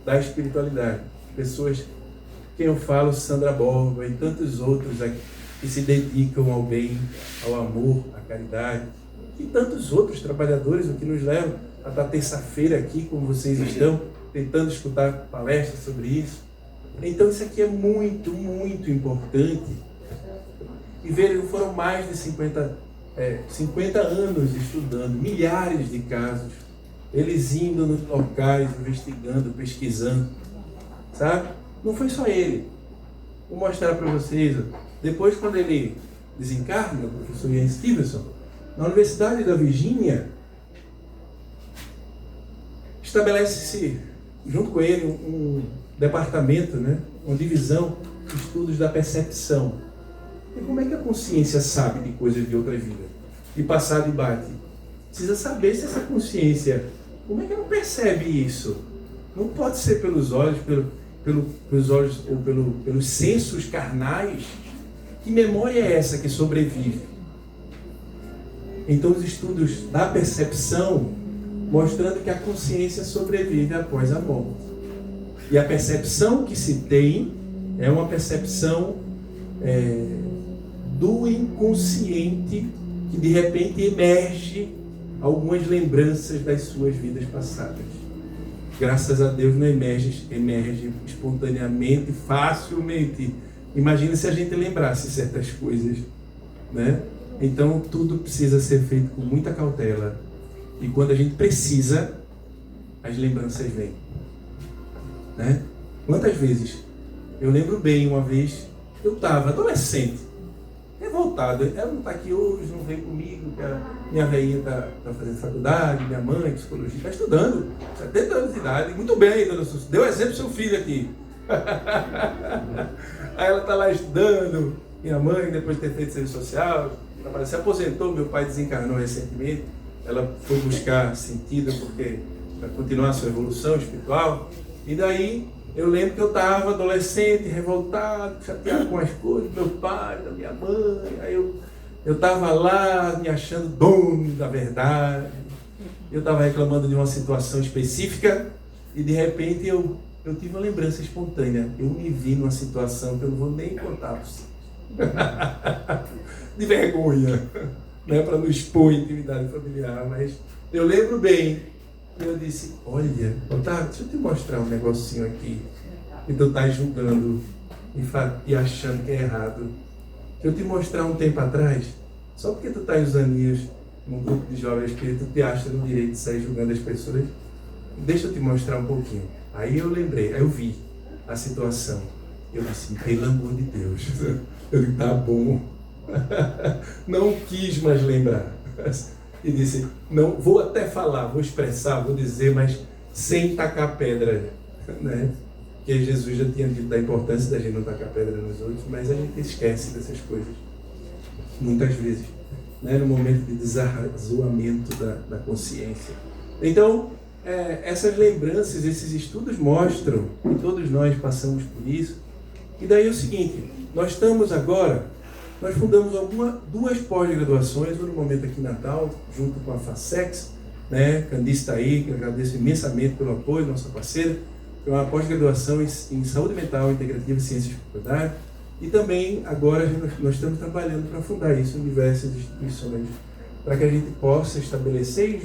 da espiritualidade. Pessoas, quem eu falo, Sandra Borba e tantos outros aqui, que se dedicam ao bem, ao amor, à caridade, e tantos outros trabalhadores, o que nos leva a estar terça-feira aqui, como vocês estão, tentando escutar palestras sobre isso. Então isso aqui é muito, muito importante. E vejam, foram mais de 50 anos estudando, milhares de casos, eles indo nos locais, investigando, pesquisando, sabe? Não foi só ele. Vou mostrar para vocês. Depois, quando ele desencarna, o professor Ian Stevenson, na Universidade da Virgínia, estabelece-se, junto com ele, um departamento, né? Uma divisão de estudos da percepção. E como é que a consciência sabe de coisas de outra vida? De passado e bate? Precisa saber se essa consciência, como é que ela percebe isso? Não pode ser pelos olhos, pelos olhos ou pelos sensos carnais. Que memória é essa que sobrevive? Então, os estudos da percepção mostrando que a consciência sobrevive após a morte. E a percepção que se tem é uma percepção do inconsciente, que de repente emerge algumas lembranças das suas vidas passadas. Graças a Deus não emerge espontaneamente, facilmente. Imagina se a gente lembrasse certas coisas, né? Então tudo precisa ser feito com muita cautela. E quando a gente precisa, as lembranças vêm, né? Quantas vezes? Eu lembro bem, uma vez, eu estava adolescente, revoltado. Ela não está aqui hoje, não veio comigo, minha velhinha está fazendo faculdade, minha mãe, psicologia, está estudando, 70 anos de idade, muito bem, dona Sussu, deu exemplo pro seu filho aqui. Aí ela está lá estudando, minha mãe, depois de ter feito serviço social, se aposentou, meu pai desencarnou recentemente, ela foi buscar sentido para continuar a sua evolução espiritual, e daí eu lembro que eu estava adolescente, revoltado, chateado com as coisas do meu pai, da minha mãe. Aí eu estava lá me achando dono da verdade. Eu estava reclamando de uma situação específica e de repente eu tive uma lembrança espontânea. Eu me vi numa situação que eu não vou nem contar para vocês. De vergonha, né? Para não expor a intimidade familiar. Mas eu lembro bem. Eu disse, olha, Otávio, deixa eu te mostrar um negocinho aqui que tu tá julgando e achando que é errado. Deixa eu te mostrar um tempo atrás, só porque tu tá os aninhos num grupo de jovens espíritos, tu te acha no direito de sair julgando as pessoas. Deixa eu te mostrar um pouquinho. Aí eu lembrei, aí eu vi a situação. Eu disse, pelo amor de Deus. Eu disse, tá bom. Não quis mais lembrar. E disse, não, vou até falar, vou expressar, vou dizer, mas sem tacar pedra, né? Porque Jesus já tinha dito da importância da gente não tacar pedra nos outros, mas a gente esquece dessas coisas, muitas vezes, né? No momento de desarrazoamento da consciência. Então, essas lembranças, esses estudos mostram que todos nós passamos por isso. E daí é o seguinte, nós estamos agora... Nós fundamos duas pós-graduações, no momento aqui em Natal, junto com a FASEX, né? Candice está aí, que eu agradeço imensamente pelo apoio, nossa parceira. É uma pós-graduação em Saúde Mental Integrativa e Ciências de Espiritualidade. E também, agora, nós estamos trabalhando para fundar isso em diversas instituições, para que a gente possa estabelecer,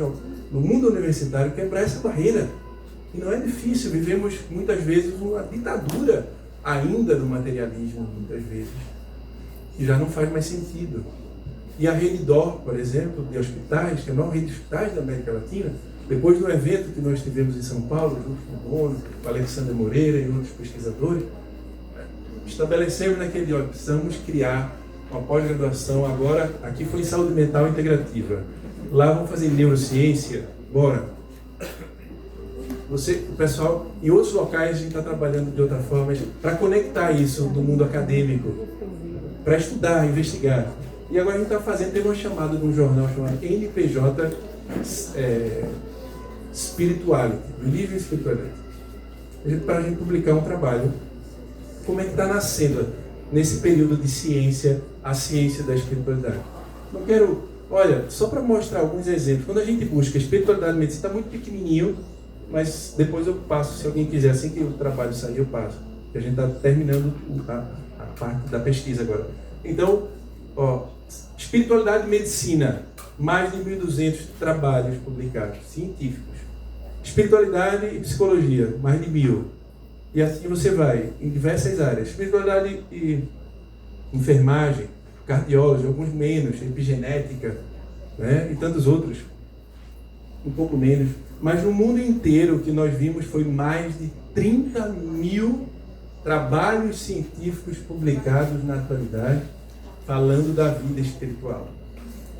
no mundo universitário, quebrar essa barreira. E não é difícil, vivemos muitas vezes uma ditadura ainda do materialismo, muitas vezes. Que já não faz mais sentido. E a rede DOR, por exemplo, de hospitais, que é a maior rede de hospitais da América Latina, depois do evento que nós tivemos em São Paulo, junto com o dono, com a Alexandra Moreira e outros pesquisadores, estabelecemos naquele dia, precisamos criar uma pós-graduação agora, aqui foi em Saúde Mental Integrativa. Lá vamos fazer neurociência, bora. O pessoal, em outros locais a gente está trabalhando de outra forma, para conectar isso do mundo acadêmico, para estudar, investigar. E agora a gente está fazendo, teve uma chamada de um jornal chamado NPJ Spirituality, Religion and Spirituality, para a gente publicar um trabalho. Como é que está nascendo nesse período de ciência, a ciência da espiritualidade. Não quero, olha, só para mostrar alguns exemplos. Quando a gente busca espiritualidade e medicina, está muito pequenininho, mas depois eu passo, se alguém quiser, assim que o trabalho sair, eu passo. Porque a gente está terminando a parte da pesquisa agora. Então, ó, espiritualidade e medicina, mais de 1.200 trabalhos publicados, científicos. Espiritualidade e psicologia, mais de 1.000. E assim você vai, em diversas áreas. Espiritualidade e enfermagem, cardiologia, alguns menos, epigenética, né? E tantos outros, um pouco menos. Mas no mundo inteiro, o que nós vimos foi mais de 30.000 trabalhos científicos publicados na atualidade, falando da vida espiritual.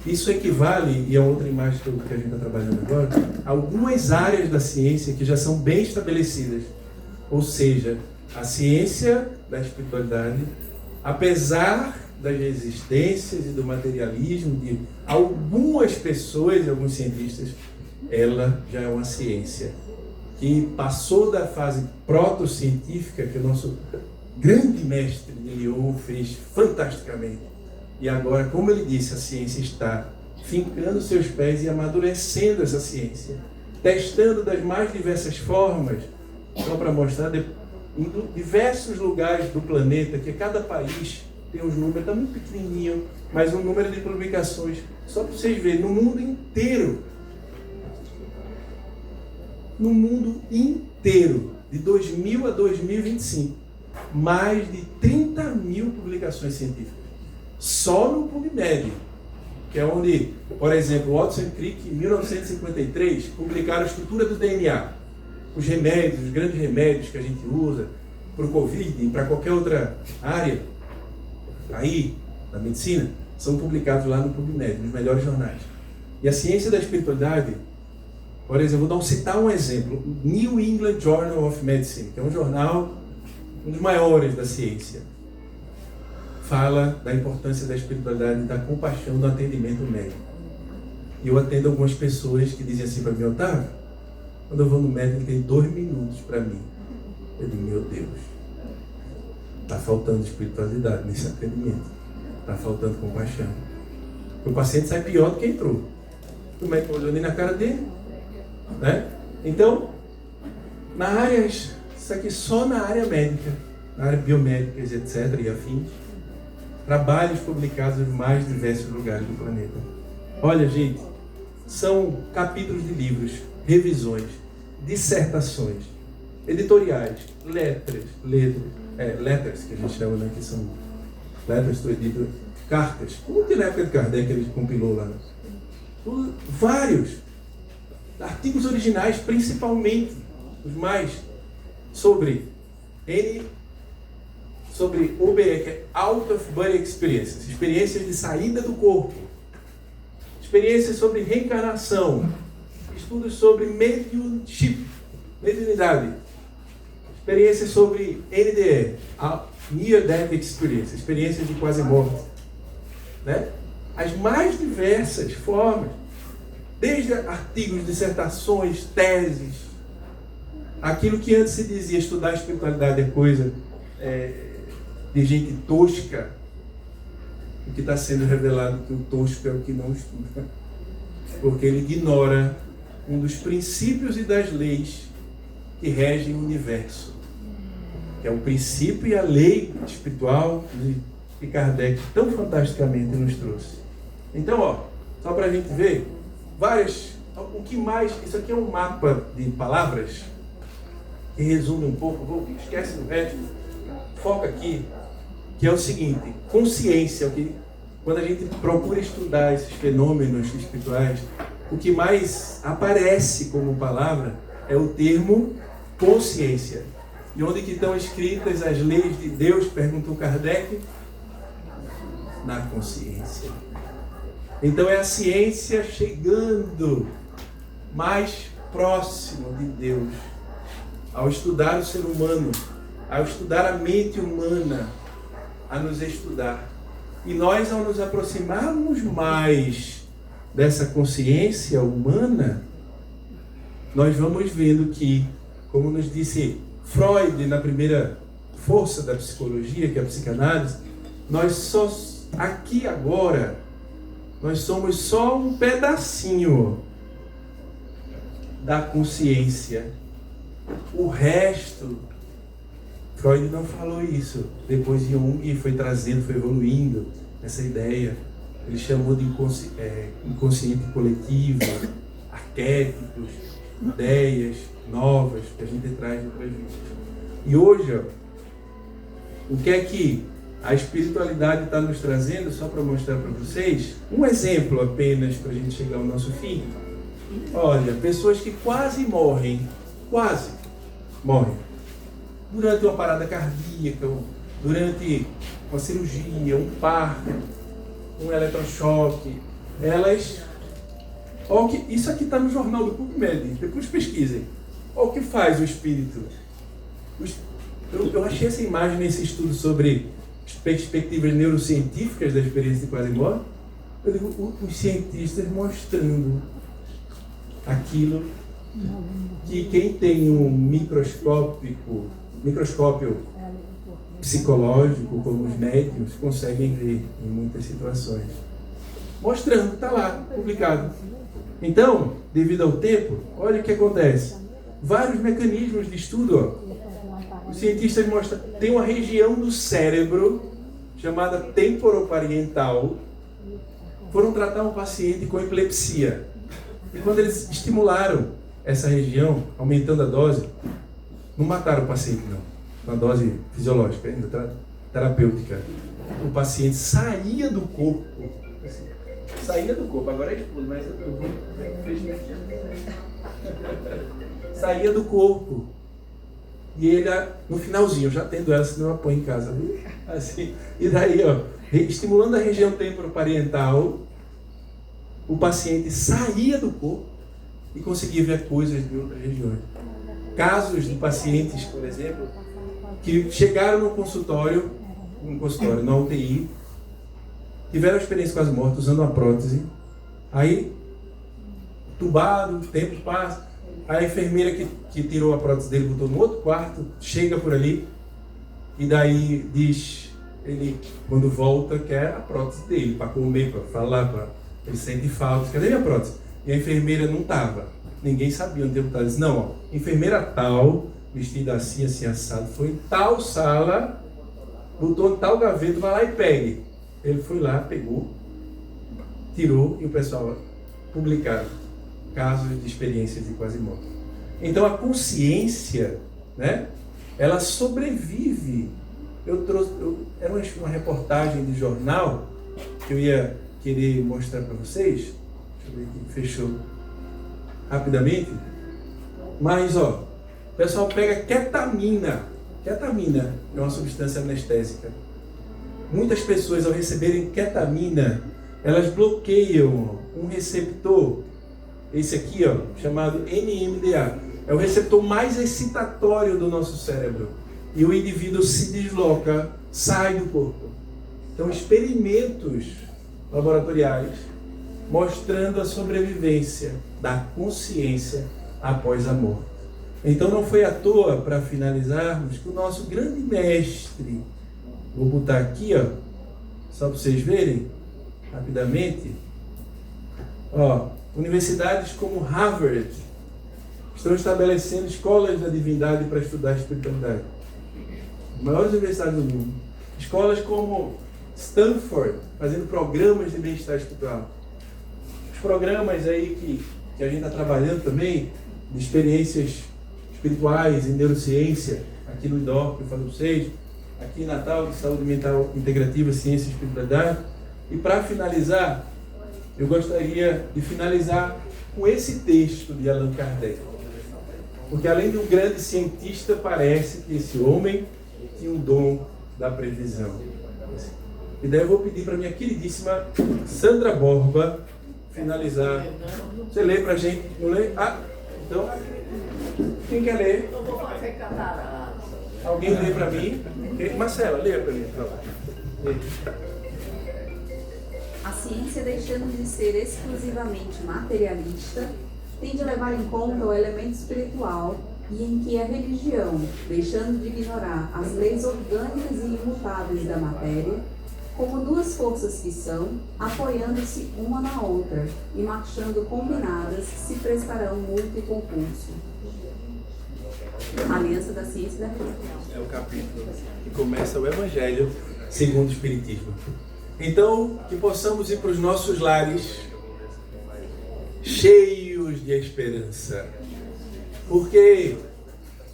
Isso equivale, e a outra imagem que a gente está trabalhando agora, a algumas áreas da ciência que já são bem estabelecidas. Ou seja, a ciência da espiritualidade, apesar das resistências e do materialismo de algumas pessoas e alguns cientistas, ela já é uma ciência que passou da fase proto-científica, que o nosso grande mestre de Lyon fez fantasticamente. E agora, como ele disse, a ciência está fincando seus pés e amadurecendo essa ciência, testando das mais diversas formas, só para mostrar, em diversos lugares do planeta, que cada país tem uns números, está muito pequenininho, mas um número de publicações, só para vocês verem, no mundo inteiro, de 2000 a 2025, mais de 30.000 publicações científicas. Só no PubMed, que é onde, por exemplo, Watson e Crick, em 1953, publicaram a estrutura do DNA. Os remédios, os grandes remédios que a gente usa para o Covid e para qualquer outra área aí, da medicina, são publicados lá no PubMed, nos melhores jornais. E a ciência da espiritualidade, por exemplo, vou citar um exemplo, New England Journal of Medicine, que é um jornal, um dos maiores da ciência, fala da importância da espiritualidade e da compaixão no atendimento médico. E eu atendo algumas pessoas que dizem assim para mim, Otávio, quando eu vou no médico ele tem 2 minutos para mim. Eu digo, meu Deus, está faltando espiritualidade nesse atendimento, está faltando compaixão. O paciente sai pior do que entrou. O médico olhou nem na cara dele, né? Então, na área, isso aqui só na área médica, na área biomédica, etc. e afins, trabalhos publicados em mais diversos lugares do planeta. Olha, gente, são capítulos de livros, revisões, dissertações, editoriais, letters, que a gente chama, né, que são letters to editor, cartas, como que na época de Kardec ele compilou lá, vários artigos originais, principalmente os mais sobre OBE, que é Out of Body Experiences, experiências de saída do corpo, experiências sobre reencarnação, estudos sobre mediunidade, experiências sobre NDE, Near Death Experience, experiências de quase morte, né? As mais diversas formas, desde artigos, dissertações, teses, aquilo que antes se dizia estudar espiritualidade é coisa de gente tosca, o que está sendo revelado que o tosco é o que não estuda, porque ele ignora um dos princípios e das leis que regem o universo, que é o princípio e a lei espiritual que Kardec tão fantasticamente nos trouxe. Então, ó, só para a gente ver o que mais, isso aqui é um mapa de palavras que resume um pouco, esquece do resto, foca aqui, que é o seguinte, consciência, quando a gente procura estudar esses fenômenos espirituais, o que mais aparece como palavra é o termo consciência. E onde que estão escritas as leis de Deus, perguntou Kardec? Na consciência. Então é a ciência chegando mais próximo de Deus, ao estudar o ser humano, ao estudar a mente humana, a nos estudar. E nós, ao nos aproximarmos mais dessa consciência humana, nós vamos vendo que, como nos disse Freud na primeira força da psicologia, que é a psicanálise, nós só aqui agora, nós somos só um pedacinho da consciência. O resto Freud não falou isso. Depois Jung foi trazendo, foi evoluindo essa ideia. Ele chamou de inconsciente coletivo, arquétipos, ideias novas que a gente traz para a gente. E hoje, ó, o que é que a espiritualidade está nos trazendo, só para mostrar para vocês, um exemplo apenas para a gente chegar ao nosso fim. Olha, pessoas que quase morrem, durante uma parada cardíaca, durante uma cirurgia, um parto, um eletrochoque, elas... Isso aqui está no jornal do PubMed, depois pesquisem. Olha o que faz o espírito. Eu achei essa imagem nesse estudo sobre perspectivas neurocientíficas da experiência de quase morte. Eu digo, os cientistas mostrando aquilo que quem tem um microscópio psicológico, como os médiums, conseguem ver em muitas situações. Mostrando, está lá, publicado. Então, devido ao tempo, olha o que acontece. Vários mecanismos de estudo, ó. Os cientistas mostram, tem uma região do cérebro chamada temporoparietal. Foram tratar um paciente com epilepsia. E quando eles estimularam essa região, aumentando a dose, não mataram o paciente, não. Uma dose fisiológica, ainda terapêutica. O paciente saía do corpo. Saía do corpo, agora é expulso, mas eu vou... Saía do corpo. E ele, no finalzinho, já tendo ela, senão eu apoio em casa, viu? Assim, e daí, ó, estimulando a região temporoparietal, o paciente saía do corpo e conseguia ver coisas de outras regiões. Casos de pacientes, por exemplo, que chegaram no consultório, na UTI, tiveram experiência quase morta usando uma prótese, aí, tubado, o tempo passa, a enfermeira que tirou a prótese dele, botou no outro quarto, chega por ali, e daí diz, ele, quando volta, quer a prótese dele, para comer, para falar, ele sente falta, cadê minha prótese? E a enfermeira não estava, ninguém sabia onde ele estava, disse, não, ó, enfermeira tal, vestida assim, assim, assado, foi em tal sala, botou em tal gaveta, vai lá e pegue. Ele foi lá, pegou, tirou, e o pessoal publicaram casos de experiências de quase morte. Então a consciência, né, ela sobrevive. Era uma reportagem de jornal que eu ia querer mostrar para vocês. Deixa eu ver aqui, fechou rapidamente. Mas, ó, o pessoal pega ketamina. Ketamina é uma substância anestésica. Muitas pessoas, ao receberem ketamina, elas bloqueiam um receptor, esse aqui, ó, chamado NMDA. É o receptor mais excitatório do nosso cérebro. E o indivíduo se desloca, sai do corpo. Então, experimentos laboratoriais mostrando a sobrevivência da consciência após a morte. Então, não foi à toa, para finalizarmos, que o nosso grande mestre, vou botar aqui, ó, só para vocês verem, rapidamente, ó, universidades como Harvard estão estabelecendo escolas da divindade para estudar a espiritualidade. As maiores universidades do mundo. Escolas como Stanford, fazendo programas de bem-estar espiritual. Os programas aí que a gente está trabalhando também, de experiências espirituais em neurociência, aqui no IDOR, que eu falo para vocês, aqui em Natal, de Saúde Mental Integrativa, Ciência e Espiritualidade. E para finalizar, eu gostaria de finalizar com esse texto de Allan Kardec. Porque além de um grande cientista, parece que esse homem tinha um dom da previsão. E daí eu vou pedir para minha queridíssima Sandra Borba finalizar. Você lê para a gente? Não lê? Ah, então, quem quer ler? Eu vou fazer catarata. Alguém lê para mim? Marcela, lê para mim. Lê. A ciência, deixando de ser exclusivamente materialista, tem de levar em conta o elemento espiritual e em que a religião, deixando de ignorar as leis orgânicas e imutáveis da matéria, como duas forças que são, apoiando-se uma na outra e marchando combinadas, se prestarão muito concurso. Aliança da Ciência e da Religião. É o capítulo que começa o Evangelho segundo o Espiritismo. Então, que possamos ir para os nossos lares cheios de esperança. Porque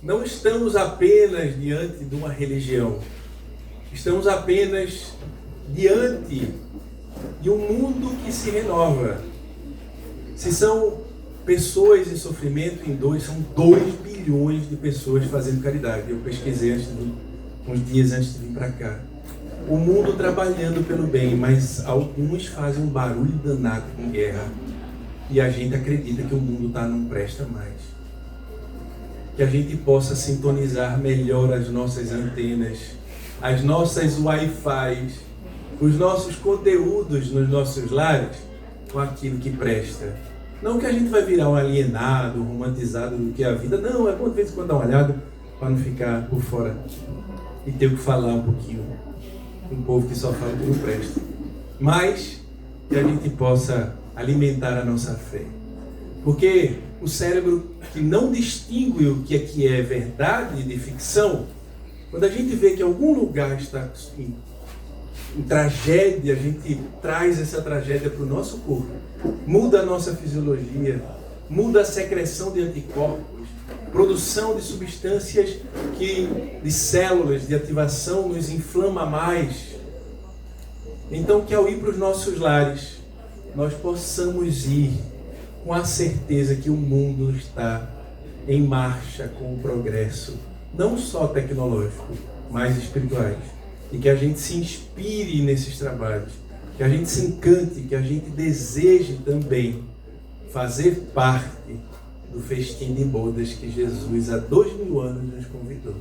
não estamos apenas diante de uma religião. Estamos apenas diante de um mundo que se renova. Se são pessoas em sofrimento, em dor, são 2 bilhões de pessoas fazendo caridade. Eu pesquisei uns dias antes de vir para cá. O mundo trabalhando pelo bem, mas alguns fazem um barulho danado com guerra. E a gente acredita que o mundo não presta mais. Que a gente possa sintonizar melhor as nossas antenas, as nossas Wi-Fi, os nossos conteúdos nos nossos lares com aquilo que presta. Não que a gente vai virar um alienado, romantizado do que é a vida. Não, é bom de vez em quando dar uma olhada para não ficar por fora e ter que falar um pouquinho. Um povo que só fala o que não presta. Mas que a gente possa alimentar a nossa fé. Porque o cérebro que não distingue o que é verdade de ficção, quando a gente vê que algum lugar está em tragédia, a gente traz essa tragédia para o nosso corpo. Muda a nossa fisiologia, muda a secreção de anticorpos, produção de substâncias de células de ativação nos inflama mais. Então que ao ir para os nossos lares, nós possamos ir com a certeza que o mundo está em marcha com o progresso, não só tecnológico, mas espirituais. E que a gente se inspire nesses trabalhos, que a gente se encante, que a gente deseje também fazer parte do festim de bodas que Jesus há 2000 anos nos convidou.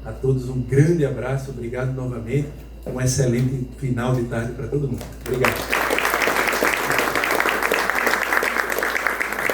A todos um grande abraço, obrigado novamente, um excelente final de tarde para todo mundo. Obrigado.